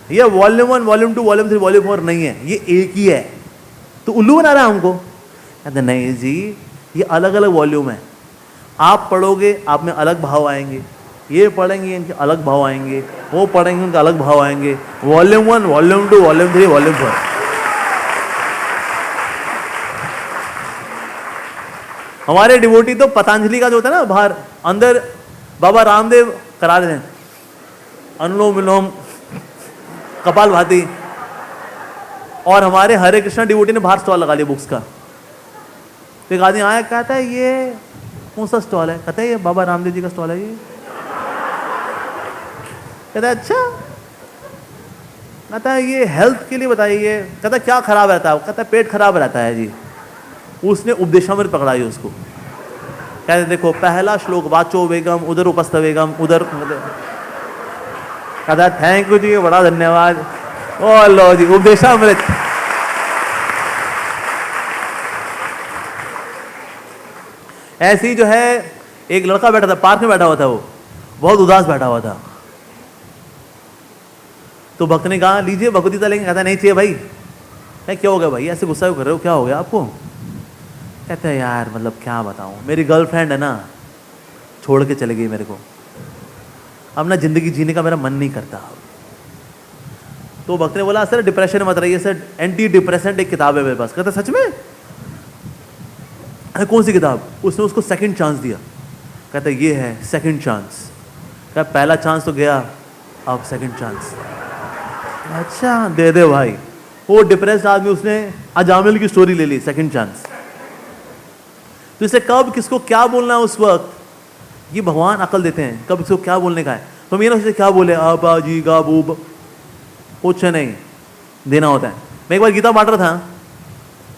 ये वॉल्यूम 1 वॉल्यूम 2 वॉल्यूम 3 वॉल्यूम 4 नहीं है, ये एक ही है। तो उल्लू बना रहा है हमको। कहते नहीं जी, ये अलग अलग वॉल्यूम है, आप पढ़ोगे आप में अलग भाव आएंगे, ये पढ़ेंगे इनके अलग भाव आएंगे, वो पढ़ेंगे उनके अलग भाव आएंगे। Volume 1 volume 2 volume 3 volume 4। हमारे डिवोटी तो पतंजलि का जो होता है ना बाहर, अंदर बाबा रामदेव करा रहे हैं अनुलोम विलोम कपाल भाती, और हमारे हरे कृष्णा डिवोटी ने बाहर स्टॉल लगा लिया बुक्स का। तो एक आदमी आया, कहता है ये कौन सा स्टॉल है, कहता है ये बाबा रामदेव जी का स्टॉल है ये। कहता है अच्छा, कहता है ये हेल्थ के लिए बताइए। कहता है क्या खराब रहता है, कहता है पेट खराब रहता है जी। उसने उपदेशामृत पकड़ाई उसको। कहते देखो पहला श्लोक वाचो वेगम उधर उपस्थ वेगम उधर। कहता थैंक यू जी, बड़ा धन्यवाद। ओ लो जी उपदेशामृत। ऐसे ही जो है एक लड़का बैठा था, पार्क में बैठा हुआ था, वो बहुत उदास बैठा हुआ था। तो भक्त ने कहा लीजिए भगवद गीता लेंगे। कहता नहीं चाहिए भाई। क्या हो गया भाई, ऐसे गुस्सा क्यों कर रहे हो, क्या हो गया आपको। कहते हैं यार मतलब क्या बताऊं, मेरी गर्लफ्रेंड है ना, छोड़ के चले गई मेरे को, अब ना जिंदगी जीने का मेरा मन नहीं करता। तो भक्त ने बोला सर डिप्रेशन मत रहिए सर, एंटी डिप्रेसेंट एक किताब है मेरे पास। कहता सच में, कौन सी किताब। उसने उसको सेकंड चांस दिया। कहता ये है सेकंड चांस। कहता पहला चांस तो गया, अब सेकंड चांस। अच्छा दे दे भाई। वो डिप्रेस्ड आदमी, उसने अजामिल की स्टोरी ले ली, सेकंड चांस। तो इसे कब किसको क्या बोलना है उस वक्त, ये भगवान अकल देते हैं, कब किसको क्या बोलने का है। तो मेरा उसे क्या बोले आपा जी गा बूब, कुछ नहीं देना होता है। मैं एक बार गीता बांट रहा था,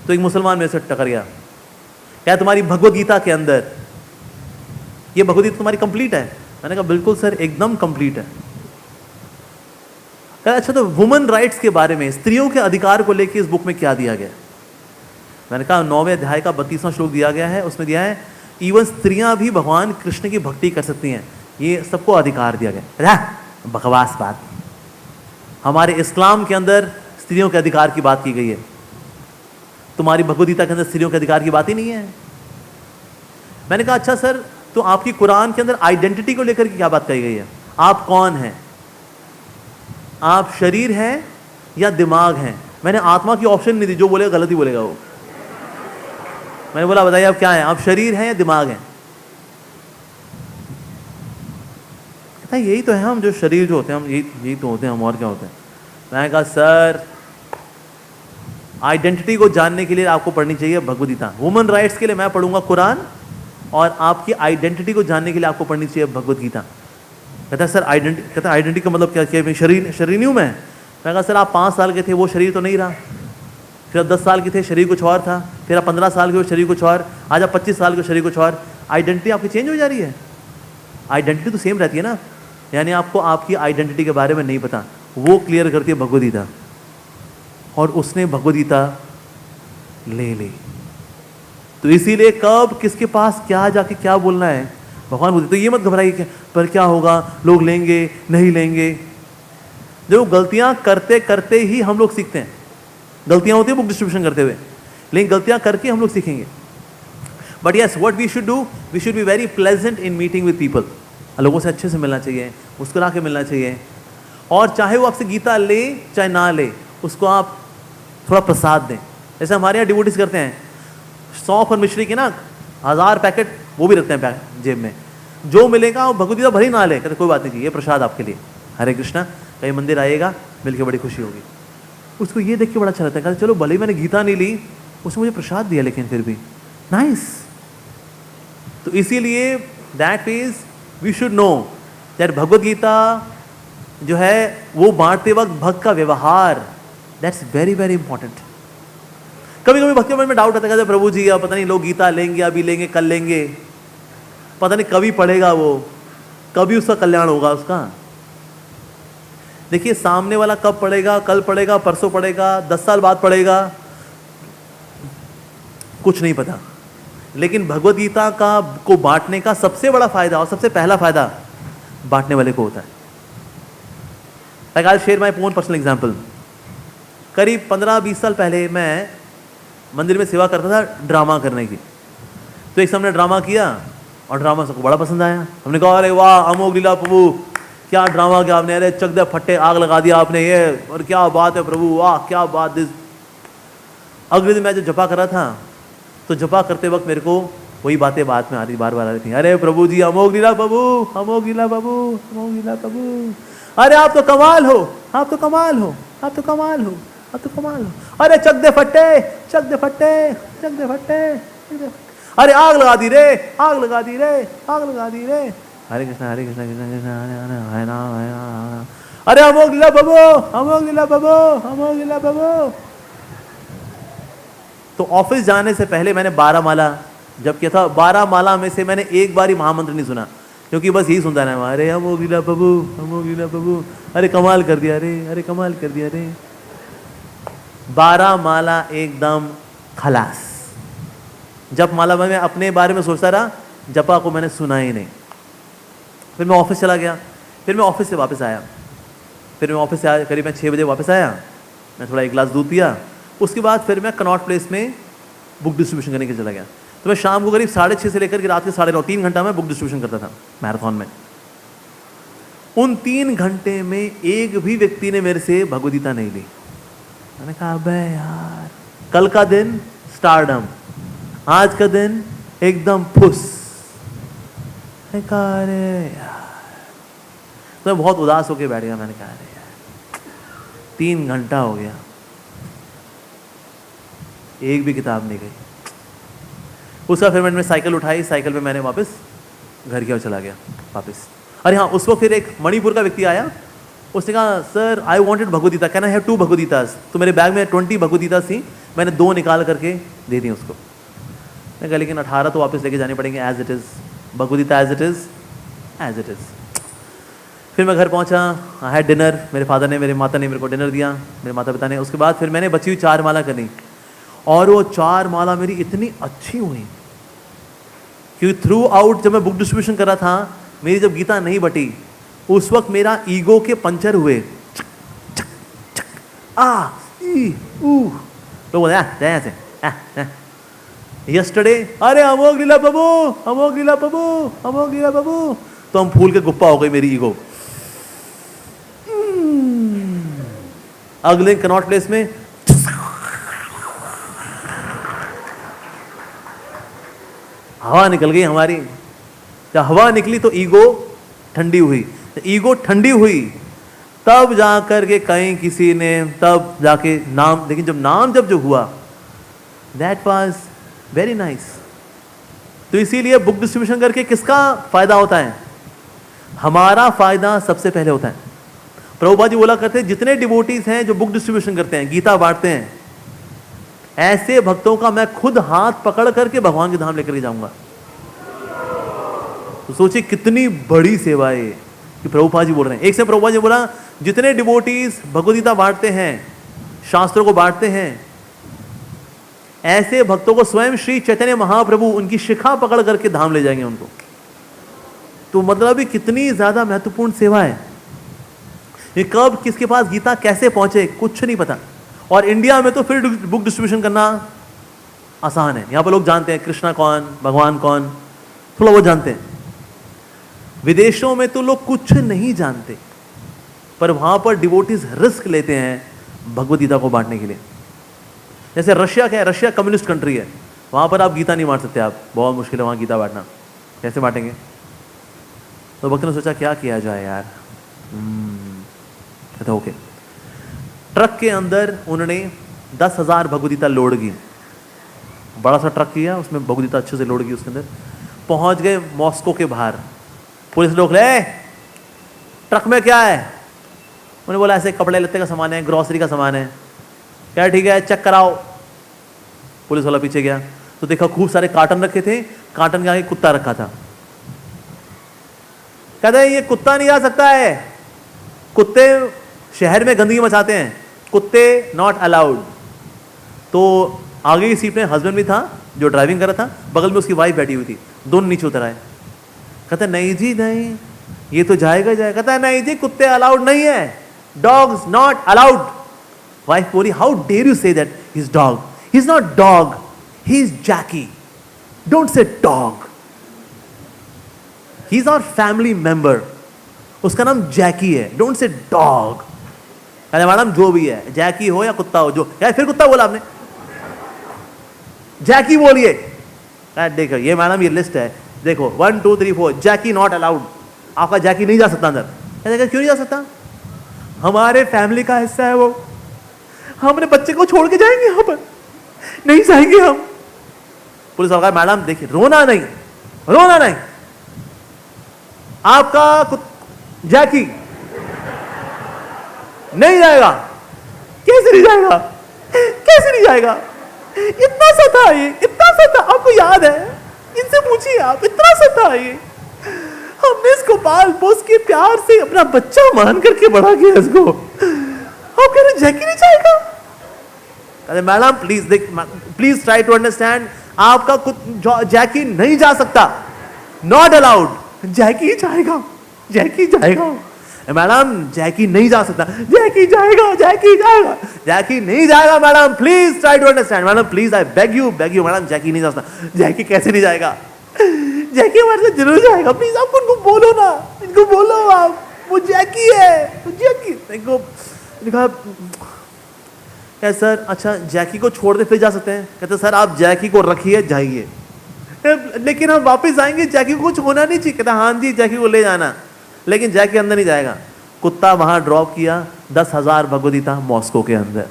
तो एक मुसलमान मेरे से टकर गया। क्या तुम्हारी भगवद गीता के अंदर ये भगवद गीता तुम्हारी कंप्लीट है। मैंने कहा बिल्कुल सर एकदम कंप्लीट है। अच्छा तो वुमेन राइट्स के बारे में, स्त्रियों के अधिकार को लेकर इस बुक में क्या दिया गया। मैंने कहा 9वें अध्याय का 32वां श्लोक दिया गया है, उसमें दिया है इवन स्त्रियां भी भगवान कृष्ण की भक्ति कर सकती हैं, ये सबको अधिकार दिया गया। बकवास बात। हमारे इस्लाम के अंदर स्त्रियों के अधिकार की बात की गई है, तुम्हारी भगवद गीता के अंदर स्त्रियों के अधिकार की बात ही नहीं है। मैंने कहा अच्छा सर, तो आपकी कुरान के अंदर आइडेंटिटी को लेकर के क्या बात कही गई है, आप कौन हैं, आप शरीर हैं या दिमाग हैं। मैंने आत्मा की ऑप्शन नहीं दी, जो बोलेगा गलत ही बोलेगा वो। मैंने बोला बताइए आप क्या हैं, आप शरीर हैं या दिमाग हैं। हाँ यही तो है हम, जो शरीर जो होते हैं हम यही तो होते हैं हम, और क्या होते हैं। मैंने कहा सर आइडेंटिटी को जानने के लिए आपको पढ़नी चाहिए भगवद गीता, वुमन राइट्स के लिए मैं पढ़ूंगा कुरान, और आपकी आइडेंटिटी को जानने के लिए आपको पढ़नी चाहिए भगवद गीता। कहता है सर आइडेंटिटी का मतलब क्या, शरीर नहीं हूँ मैं कहा सर आप 5 साल के थे वो शरीर तो नहीं रहा, फिर आप 10 साल के थे शरीर कुछ और था, फिर आप 15 साल के हो शरीर कुछ और, आज आप 25 साल के शरीर कुछ और, आइडेंटिटी आपकी चेंज हो जा रही है। आइडेंटिटी तो सेम रहती है ना, यानी आपको आपकी आइडेंटिटी के बारे में नहीं पता, वो क्लियर करती है भगवद गीता। और उसने भगवद गीता ले ली, तो इसीलिए कब किसके पास क्या जाके क्या बोलना है भगवान बोलते, तो ये मत घबराइए पर क्या होगा, लोग लेंगे नहीं लेंगे। जो गलतियां करते करते ही हम लोग सीखते हैं, गलतियां होती है बुक डिस्ट्रीब्यूशन करते हुए, लेकिन गलतियां करके हम लोग सीखेंगे। But yes what we should do, we should be very pleasant in meeting with people, लोगों से अच्छे से मिलना चाहिए, मुस्कुरा के मिलना चाहिए, और चाहे वो आपसे गीता ले चाहे ना ले, उसको आप थोड़ा प्रसाद दें। जैसे हमारे यहाँ डिवोटीज करते हैं, सौंफ और मिश्री के ना 1000 पैकेट वो भी रखते हैं जेब में, जो मिलेगा वो भगवद गीता भरी ना ले, कहते कोई बात नहीं, ये प्रसाद आपके लिए, हरे कृष्णा, कहीं मंदिर आइएगा मिल के बड़ी खुशी होगी। उसको ये देख के बड़ा अच्छा लगता है, कहते चलो भले मैंने गीता नहीं ली, उसने मुझे प्रसाद दिया, लेकिन फिर भी नाइस। तो इसीलिए that is we should know that Bhagavad Gita जो है वो बांटते वक्त भक्त का व्यवहार, दैट्स वेरी वेरी इंपॉर्टेंट। कभी कभी भक्त के मन में डाउट आता है, प्रभु जी अब पता नहीं लोग गीता लेंगे, अभी लेंगे कल लेंगे, पता नहीं कभी पढ़ेगा वो, कभी उसका कल्याण होगा उसका। देखिए सामने वाला कब पढ़ेगा, कल पढ़ेगा, परसों पढ़ेगा, 10 साल बाद पढ़ेगा, कुछ नहीं पता। लेकिन भगवद गीता का को बांटने का सबसे बड़ा फायदा और सबसे पहला फायदा बांटने वाले को होता है। Like I'll share my own personal example. करीब 15-20 साल पहले मैं मंदिर में सेवा करता था ड्रामा करने की, तो एक हमने ड्रामा किया और ड्रामा सबको बड़ा पसंद आया। हमने कहा अरे वाह अमोघ लीला प्रभु, क्या ड्रामा किया आपने, अरे चक दे फट्टे आग लगा दिया आपने, ये और क्या बात है प्रभु, वाह क्या बात दिस। अगले दिन मैं जब जपा कर रहा था, तो जपा करते वक्त मेरे को वही बातें बात में आ रही, बार बार आ रही थी, अरे प्रभु जी अमोघ लीला प्रभु, अमोघ लीला प्रभु, अमोघ लीला प्रभु, अरे आप तो कमाल हो, आप तो कमाल हो, आप तो कमाल हो, आप तो कमाल हो, अरे चक दे फट्टे, चक दे फट्टे, चक दे फट्टे, अरे आग लगा दी रे, आग लगा दी रे, आग लगा दी रे, हरे कृष्णा हरे कृष्णा कृष्णा कृष्णा हरे हरे हरे राम हरे राम, अरे अमोघ लीला प्रभु, अमोघ लीला प्रभु, अमोघ लीला प्रभु। तो ऑफिस जाने से पहले मैंने 12 माला जब किया था, 12 माला में से मैंने एक बार ही महामंत्र नहीं सुना, क्योंकि बस यही सुनता रहा, अरे अमोघ लीला प्रभु, अमोघ लीला प्रभु, अरे कमाल कर दिया रे, अरे कमाल कर दिया रे। 12 माला एकदम खलास। जप माला में मैं अपने बारे में सोचता रहा, जपा को मैंने सुना ही नहीं। फिर मैं ऑफिस चला गया, फिर मैं ऑफिस से वापस आया, फिर मैं ऑफिस से आया करीब मैं 6 बजे वापस आया, मैं थोड़ा 1 गिलास दूध पिया, उसके बाद फिर मैं कनॉट प्लेस में बुक डिस्ट्रीब्यूशन करने के लिए चला गया। तो मैं शाम को करीब 6:30 से लेकर के रात के 9:30 3 घंटा में बुक डिस्ट्रीब्यूशन करता था मैराथन में। उन 3 घंटे में एक भी व्यक्ति ने मेरे से भगवद गीता नहीं ली। मैंने कहा अबे यार, कल का दिन स्टारडम, आज का दिन एकदम फुस। अरे यार, तो मैं बहुत उदास होकर बैठ गया। मैंने कहा अरे यार 3 घंटा हो गया, एक भी किताब नहीं गई। उसका फिर मैंने साइकिल उठाई, साइकिल पे मैंने वापस घर की ओर चला गया वापस। अरे हाँ, उस वक्त फिर एक मणिपुर का व्यक्ति आया, उसने कहा sir I wanted Bhagavad Gita, can I have 2 Bhagavad Gitas. तो मेरे बैग में 20 भगवद गीता थी, मैंने 2 निकाल करके दे दी उसको। मैं कहा लेकिन 18 तो वापस लेके जाने पड़ेंगे, as it is Bhagavad Gita, as it is, as it is. फिर मैं घर पहुंचा, आई हैड डिनर, मेरे फादर ने, मेरे माता ने मेरे को डिनर दिया, मेरे माता पिता ने। उसके बाद फिर मैंने बची हुई 4 माला करनी, और वो 4 माला मेरी इतनी अच्छी हुई क्योंकि थ्रू आउट जब मैं बुक डिस्ट्रीब्यूशन कर रहा था, मेरी जब गीता नहीं बटी, उस वक्त मेरा ईगो के पंचर हुए। चक, चक, चक, आ, ई, ऊ, तो बोले जैसे यस्टरडे, अरे अमोघ लीला प्रभु, अमोघ लीला प्रभु, अमोघ लीला प्रभु, तो हम फूल के गुप्पा हो गई मेरी ईगो। अगले कनॉट प्लेस में हवा निकल गई हमारी। जब हवा निकली तो ईगो ठंडी हुई, ईगो ठंडी हुई, तब जाकर के कहीं किसी ने तब जाके नाम, लेकिन जब नाम जो हुआ, दैट वाज वेरी नाइस। तो इसीलिए बुक डिस्ट्रीब्यूशन करके किसका फायदा होता है? हमारा फायदा सबसे पहले होता है। प्रभुपाद जी बोला करते हैं, जितने डिवोटीज हैं जो बुक डिस्ट्रीब्यूशन करते हैं, गीता बांटते हैं, ऐसे भक्तों का मैं खुद हाथ पकड़ करके भगवान के धाम लेकर के जाऊंगा। तो सोचिए कितनी बड़ी सेवा है कि प्रभुपाद जी बोल रहे हैं। एक से प्रभुपाद जी बोला, जितने डिवोटीज भगवद गीता बांटते हैं, शास्त्रों को बांटते हैं, ऐसे भक्तों को स्वयं श्री चैतन्य महाप्रभु उनकी शिखा पकड़ करके धाम ले जाएंगे उनको। तो मतलब ही कितनी ज्यादा महत्वपूर्ण सेवा है। ये कब किसके पास गीता कैसे पहुंचे कुछ नहीं पता। और इंडिया में तो फिर बुक डिस्ट्रीब्यूशन करना आसान है, यहां पर लोग जानते हैं कृष्णा कौन, भगवान कौन, थोड़ा बहुत जानते हैं। विदेशों में तो लोग कुछ नहीं जानते, पर वहां पर डिवोटीज रिस्क लेते हैं भगवद गीता को बांटने के लिए। जैसे रशिया क्या है, रशिया कम्युनिस्ट कंट्री है, वहां पर आप गीता नहीं बांट सकते, आप बहुत मुश्किल है वहां गीता बांटना, कैसे बांटेंगे? तो भक्त ने सोचा क्या किया जाए यार। कहता ओके, ट्रक के अंदर उन्होंने 10,000 भगवद गीता लोड की, बड़ा सा ट्रक किया, उसमें भगवद गीता अच्छे से लोड की, उसके अंदर पहुंच गए मॉस्को के बाहर। पुलिस लोग ले, ट्रक में क्या है? उन्होंने बोला ऐसे कपड़े लत्ते का सामान है, ग्रोसरी का सामान है। क्या ठीक है, चेक कराओ। पुलिस वाला पीछे गया तो देखा खूब सारे कार्टन रखे थे, कार्टन के आगे कुत्ता रखा था। कहते हैं ये कुत्ता नहीं आ सकता है, कुत्ते शहर में गंदगी मचाते हैं, कुत्ते नॉट अलाउड। तो आगे की सीट में हस्बैंड भी था जो ड्राइविंग कर रहा था, बगल में उसकी वाइफ बैठी हुई थी, दोनों नीचे उतर आए। कहता नहीं जी नहीं, ये तो जाएगा जाएगा। कहता है नहीं जी, कुत्ते अलाउड नहीं है, डॉग्स नॉट अलाउड। वाइफ बोली how dare you say that he is dog, he is not dog, he is Jackie, don't say dog, he is our family member, उसका नाम जैकी है, डोंट से डॉग। कहते madam जो भी है, जैकी हो या कुत्ता हो, जो या फिर कुत्ता बोला आपने, जैकी बोलिए। देखो ये मैडम ये लिस्ट है, देखो 1 2 3 4, जैकी नॉट अलाउड, आपका जैकी नहीं जा सकता अंदर। क्यों नहीं जा सकता? हमारे फैमिली का हिस्सा है वो, हम अपने बच्चे को छोड़ के जाएंगे यहां पर? नहीं जाएंगे हम। पुलिस वाला मैडम देखिए, रोना नहीं, रोना नहीं, आपका जैकी नहीं जाएगा। कैसे नहीं जाएगा, कैसे नहीं जाएगा? इतना सा था ये, इतना सा था, आपको याद है? इनसे पूछिए आप, इतना सा था ये, हमने इसको पाल पोस के प्यार से अपना बच्चा मान करके बड़ा किया इसको, आप कह रहे जैकी नहीं जाएगा? अरे मैडम प्लीज देख, प्लीज ट्राई टू अंडरस्टैंड, आपका जैकी नहीं जा सकता, नॉट अलाउड। जैकी जाएगा, जैकी जाएगा। मैडम जैकी नहीं जा सकता, जैकी जाएगा, जैकी जाएगा, जैकी नहीं जाएगा। Madam please try to understand, madam please I beg you madam, Jackie नहीं जा सकता। जैकी कैसे नहीं जाएगा? जैकी हमारे साथ जरूर जाएगा, प्लीज आप उनको बोलो ना, इनको बोलो आप, वो जैकी है, वो जैकी। देखो क्या सर, अच्छा जैकी को छोड़ दे फिर जा सकते हैं? कहते सर आप जैकी को रखिए, जाइए, लेकिन हम वापस आएंगे, जैकी को कुछ होना नहीं चाहिए। कहता हाँ जी जैकी को ले जाना, लेकिन जैकी अंदर नहीं जाएगा। कुत्ता वहां ड्रॉप किया, 10,000 भगवद गीता मॉस्को के अंदर।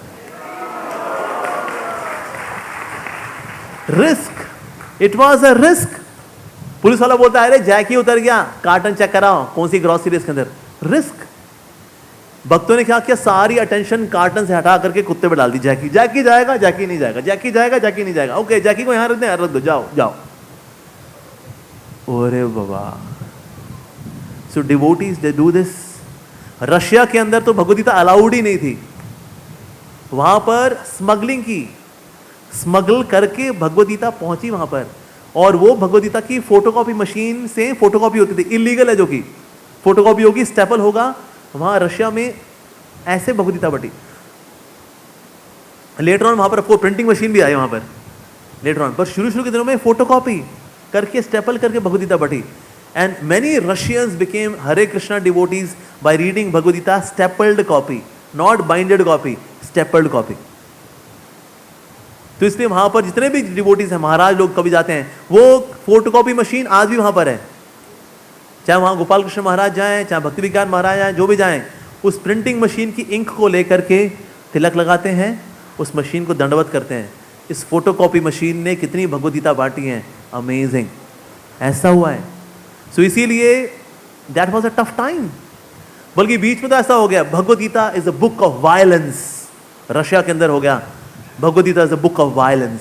Risk, it was a risk. Police वाला बोलता है अरे जैकी उतर गया, कार्टन चेक कराओ, कौन सी ग्रोसरी इसके अंदर, रिस्क। भक्तों ने क्या किया, सारी अटेंशन कार्टन से हटा करके कुत्ते पे डाल दी। जैकी, जैकी जाएगा, जैकी नहीं जाएगा, जैकी जाएगा, जैकी नहीं जाएगा। ओके जैकी को यहां रख दे, रख दो, जाओ जाओ। अरे बाबा, so devotees they do this. Russia के अंदर तो भगवद गीता अलाउड ही नहीं थी, वहां पर स्मगलिंग की, स्मगल करके भगवद गीता पहुंची वहां पर। और वो भगवद गीता की फोटोकॉपी मशीन से फोटोकॉपी होती थी, इलीगल है जो कि फोटोकॉपी होगी, स्टेपल होगा। वहां रशिया में ऐसे भगवद गीता बटी। लेटर ऑन वहां पर आपको प्रिंटिंग मशीन भी आई वहां पर लेटर ऑन, पर शुरू के दिनों में फोटोकॉपी करके स्टेपल करके भगवद गीता बटी। And many Russians became Hare Krishna devotees by reading Bhagavad Gita stapled copy, not binded copy, stapled copy. तो इसलिए वहां पर जितने भी डिवोटीज हैं, महाराज लोग कभी जाते हैं, वो फोटोकॉपी मशीन आज भी वहां पर है। चाहे वहाँ गोपाल कृष्ण महाराज जाएं, चाहे भक्ति विज्ञान महाराज जाएं, जो भी जाएं, उस प्रिंटिंग मशीन की इंक को लेकर के तिलक लगाते हैं, उस मशीन को दंडवत करते हैं। इस फोटोकॉपी मशीन ने कितनी भगवद गीता बांटी हैं, अमेजिंग, ऐसा हुआ है। सो इसीलिए that was a tough time. बल्कि बीच में तो ऐसा हो गया, Bhagavad Gita is a book of violence. Russia के अंदर हो गया Bhagavad Gita is a book of violence,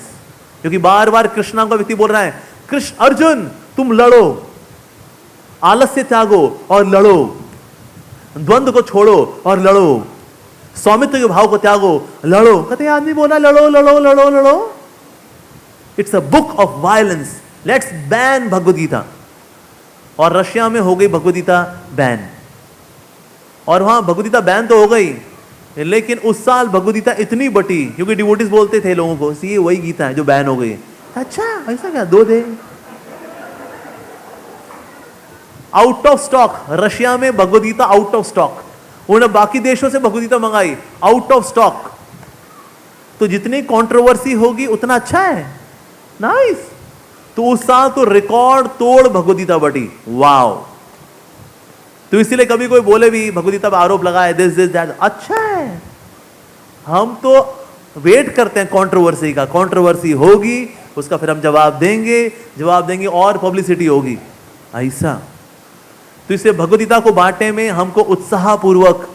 क्योंकि बार बार कृष्णा का व्यक्ति बोल रहा है, कृष्ण अर्जुन तुम लड़ो, आलस्य त्यागो और लड़ो, द्वंद्व को छोड़ो और लड़ो, स्वामित्व के भाव को त्यागो, लड़ो। कहते आदमी बोला लड़ो लड़ो लड़ो लड़ो, it's a book of violence, let's ban Bhagavad Gita. और रशिया में हो गई भगवद गीता बैन, और वहां भगवद गीता बैन तो हो गई, लेकिन उस साल भगवद गीता इतनी बटी, क्योंकि डिवोटीज बोलते थे लोगों को, ये वही गीता है जो बैन हो गई। अच्छा ऐसा क्या, दो they out of stock. Russia में Bhagavad Gita out of stock, उन्होंने बाकी देशों से भगवद गीता मंगाई, आउट ऑफ स्टॉक। तो जितनी कंट्रोवर्सी होगी उतना अच्छा है, नाइस। तो उस साल तो रिकॉर्ड तोड़ भगवद गीता बटी, वाओ। तो इसीलिए कभी कोई बोले भी भगवद गीता पर आरोप लगाए दिस दिस दैट, अच्छा है। हम तो वेट करते हैं कंट्रोवर्सी का, कंट्रोवर्सी होगी उसका फिर हम जवाब देंगे और पब्लिसिटी होगी, ऐसा। तो इसलिए भगवद गीता को बांटने में हमको उत्साहपूर्वक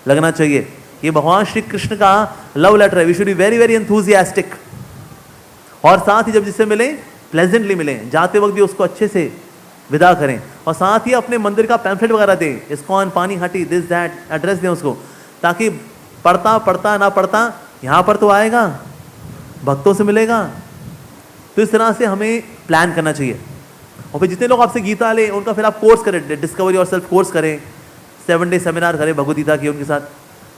लगना चाहिए। ये भगवान श्री कृष्ण का लव लेटर है, we should be very very enthusiastic. और साथ ही जब जिससे मिले प्लेजेंटली मिले, जाते वक्त भी उसको अच्छे से विदा करें, और साथ ही अपने मंदिर का पैम्फलेट वगैरह दें, इस्कॉन, पानी हाटी, दिस दैट, एड्रेस दें उसको, ताकि पढ़ता ना पढ़ता यहाँ पर तो आएगा, भक्तों से मिलेगा। तो इस तरह से हमें प्लान करना चाहिए। और फिर जितने लोग आपसे गीता ले उनका फिर आप कोर्स करें, डिस्कवरी और सेल्फ कोर्स करें, 7 डे सेमिनार करें भगवद गीता की उनके साथ,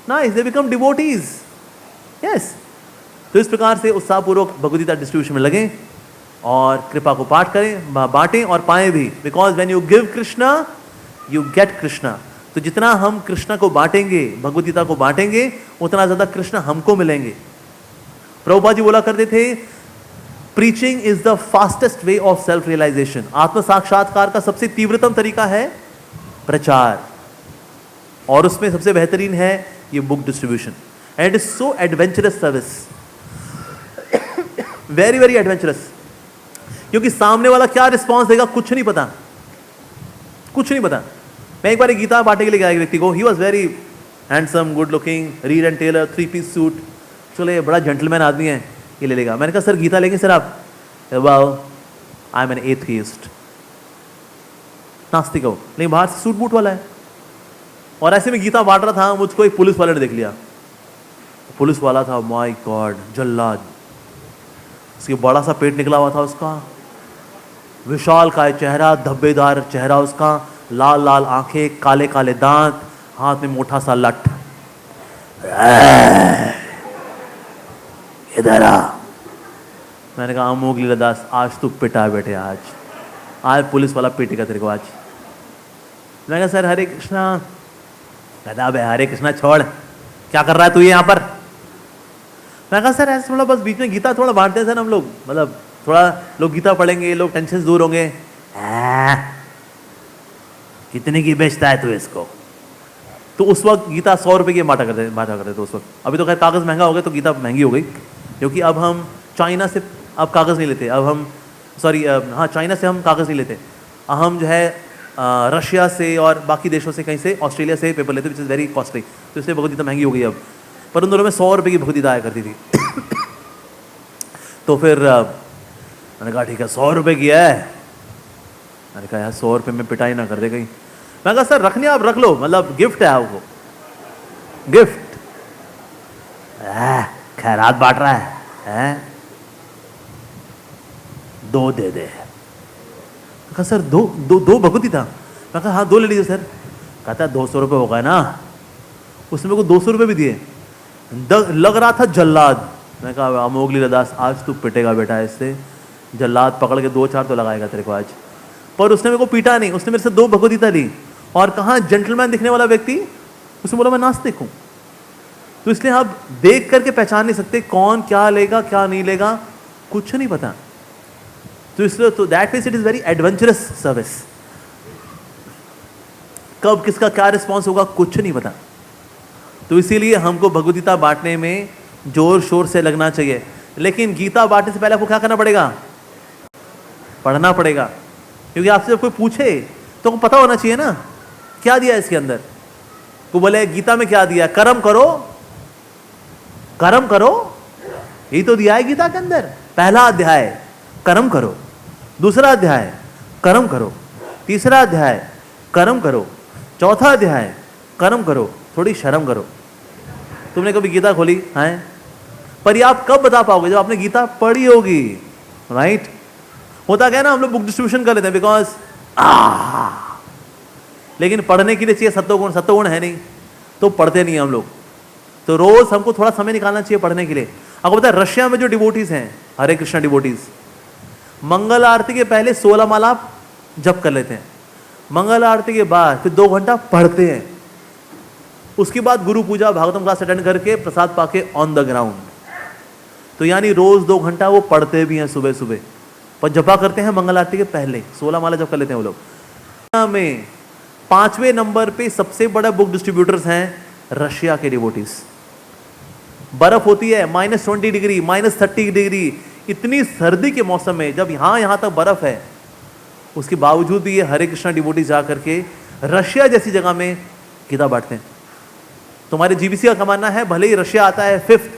nice, they become devotees, yes. तो इस प्रकार से उत्साहपूर्वक भगवद गीता डिस्ट्रीब्यूशन में लगें और कृपा को पाठ करें, बांटें और पाएं भी, because when you give Krishna you get Krishna. तो जितना हम कृष्णा को बांटेंगे, भगवद गीता को बांटेंगे, उतना ज्यादा कृष्ण हमको मिलेंगे। प्रभुपाद जी बोला करते थे, preaching is the fastest way of self realisation. आत्म साक्षात्कार का सबसे तीव्रतम तरीका है प्रचार, और उसमें सबसे बेहतरीन है ये book distribution. And it is so adventurous service, very very adventurous, क्योंकि सामने वाला क्या रिस्पॉन्स देगा कुछ नहीं पता, कुछ नहीं पता। मैं एक बार एक गीता बांटने के लिए गया एक व्यक्ति को, he was very handsome, good looking, Reid and Taylor, 3-piece suit, चले बड़ा जेंटलमैन आदमी है, ये ले लेगा। मैंने कहा सर गीता लेंगे सर आप? वाओ, आई एम एन एथीइस्ट, नास्तिक हो, नहीं बाहर से सूट बूट वाला है। और ऐसे में गीता बांट रहा था, मुझको एक पुलिस वाले ने देख लिया। पुलिस वाला था, माय गॉड, जल्लाद, उसके बड़ा सा पेट निकला हुआ था उसका, विशाल का चेहरा, धब्बेदार चेहरा उसका, लाल लाल आंखें, काले काले दांत, हाथ में मोटा सा लठ। इधर आ। मैंने कहा अमोघ लीलादास, आज तू पिटा बेटे, आज पुलिस वाला पीटेगा तेरे को आज। मैंने कहा सर हरे कृष्णा। कहता अबे हरे कृष्णा छोड़, क्या कर रहा है तू यहाँ पर? मैं कहा सर ऐसे थोड़ा बस बीच में गीता थोड़ा बांटते हैं सर हम लोग, मतलब थोड़ा लोग गीता पढ़ेंगे, लोग टेंशन से दूर होंगे। कितने की बेचता है तू इसको? तो उस वक्त गीता 100 रुपए की बांटा करते थे उस वक्त। अभी तो खैर कागज़ महंगा हो गया तो गीता महंगी हो गई, क्योंकि अब हम चाइना से अब कागज़ नहीं लेते, अब हम चाइना से हम कागज़ नहीं लेते, हम जो है रशिया से और बाकी देशों से, कहीं से, ऑस्ट्रेलिया से पेपर लेते, विच इज़ वेरी कॉस्टली। तो इसलिए भगवद गीता महंगी हो गई अब, पर उन दोनों में 100 रुपये की भगवद गीता आया करती थी। तो फिर मैंने कहा ठीक है 100 रुपये की है। मैंने कहा यार 100 रुपये में पिटाई ना कर दे कहीं। मैं कहा सर रखनी आप रख लो, मतलब गिफ्ट है आपको, गिफ्ट। खैरात बांट रहा है? 2 दे दे। कहा सर दो भगवद गीता? मैं कहा हाँ 2 ले लीजिए सर। कहता 200 रुपये हो गए ना। उसने मेरे को 200 रुपये भी दिए, लग रहा था जल्लाद। मैं कहा अमोघ लीलादास, आज तू पिटेगा बेटा इससे, जल्लाद पकड़ के 2-4 तो लगाएगा तेरे को आज। पर उसने मेरे को पीटा नहीं, उसने मेरे से 2 भगवद गीता ली। और कहाँ जेंटलमैन दिखने वाला व्यक्ति, उसने बोला मैं नास्तिक हूँ। तो इसलिए आप देख करके पहचान नहीं सकते कौन क्या लेगा क्या नहीं लेगा, कुछ नहीं पता। तो इसलिए तो that means it is very adventurous service. कब किसका क्या रिस्पॉन्स होगा कुछ नहीं पता। तो इसीलिए हमको भगवद गीता बांटने में जोर शोर से लगना चाहिए। लेकिन गीता बांटने से पहले आपको क्या करना पड़ेगा? पढ़ना पड़ेगा। क्योंकि आपसे जब कोई पूछे तो आपको पता होना चाहिए ना क्या दिया है इसके अंदर। को बोले गीता में क्या दिया? कर्म करो, कर्म करो, यही तो दिया है गीता के अंदर। पहला अध्याय कर्म करो, दूसरा अध्याय कर्म करो, तीसरा अध्याय कर्म करो, चौथा अध्याय कर्म करो, थोड़ी शर्म करो। तुमने कभी गीता खोली है? पर ये आप कब बता पाओगे? जब आपने गीता पढ़ी होगी, राइट? होता क्या है ना, हम लोग बुक डिस्ट्रीब्यूशन कर लेते हैं बिकॉज लेकिन पढ़ने के लिए चाहिए सत्वगुण। सत्वगुण है नहीं तो पढ़ते नहीं हम लोग। तो रोज हमको थोड़ा समय निकालना चाहिए पढ़ने के लिए। आपको पता है रशिया में जो डिवोटीज हैं, हरे कृष्णा डिवोटीज, मंगल आरती के पहले 16 माला जप कर लेते हैं, मंगल आरती के बाद फिर 2 घंटा पढ़ते हैं, उसके बाद गुरु पूजा भागवतम क्लास अटेंड करके प्रसाद पाके ऑन द ग्राउंड। तो यानी रोज 2 घंटा वो पढ़ते भी हैं सुबह सुबह, पर जपा करते हैं मंगल आरती के पहले 16 माला जप कर लेते हैं वो लोग। में 5वें नंबर पे सबसे बड़ा बुक डिस्ट्रीब्यूटर्स हैं रशिया के डिवोटीज। बर्फ होती है -20 डिग्री, -30 डिग्री, इतनी सर्दी के मौसम में जब यहां तक बर्फ है, उसके बावजूद भी ये हरे कृष्णा डिवोटी जा करके रशिया जैसी जगह में गीता बांटते हैं। तुम्हारे जीबीसी का मानना है भले ही रशिया आता है 5th,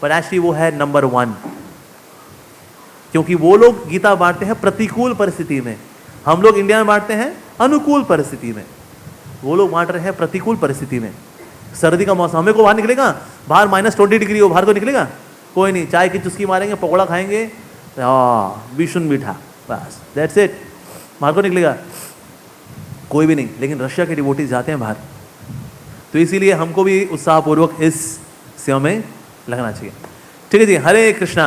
पर एक्चुअली वो है नंबर 1, क्योंकि वो लोग गीता बांटते हैं प्रतिकूल परिस्थिति में। हम लोग इंडिया में बांटते हैं अनुकूल परिस्थिति में, वो लोग बांट रहे हैं प्रतिकूल परिस्थिति में। सर्दी का मौसम, हमें को बाहर निकलेगा? बाहर -20 डिग्री हो, बाहर को निकलेगा? कोई नहीं, चाय की चुस्की मारेंगे, पकौड़ा खाएंगे, विष्णु मीठा, बस दैट्स इट। बाहर को निकलेगा? कोई भी नहीं। लेकिन रशिया के डिवोटीज जाते हैं बाहर। तो इसीलिए हमको भी उत्साहपूर्वक इस सेवा में लगना चाहिए। ठीक है जी, हरे कृष्णा।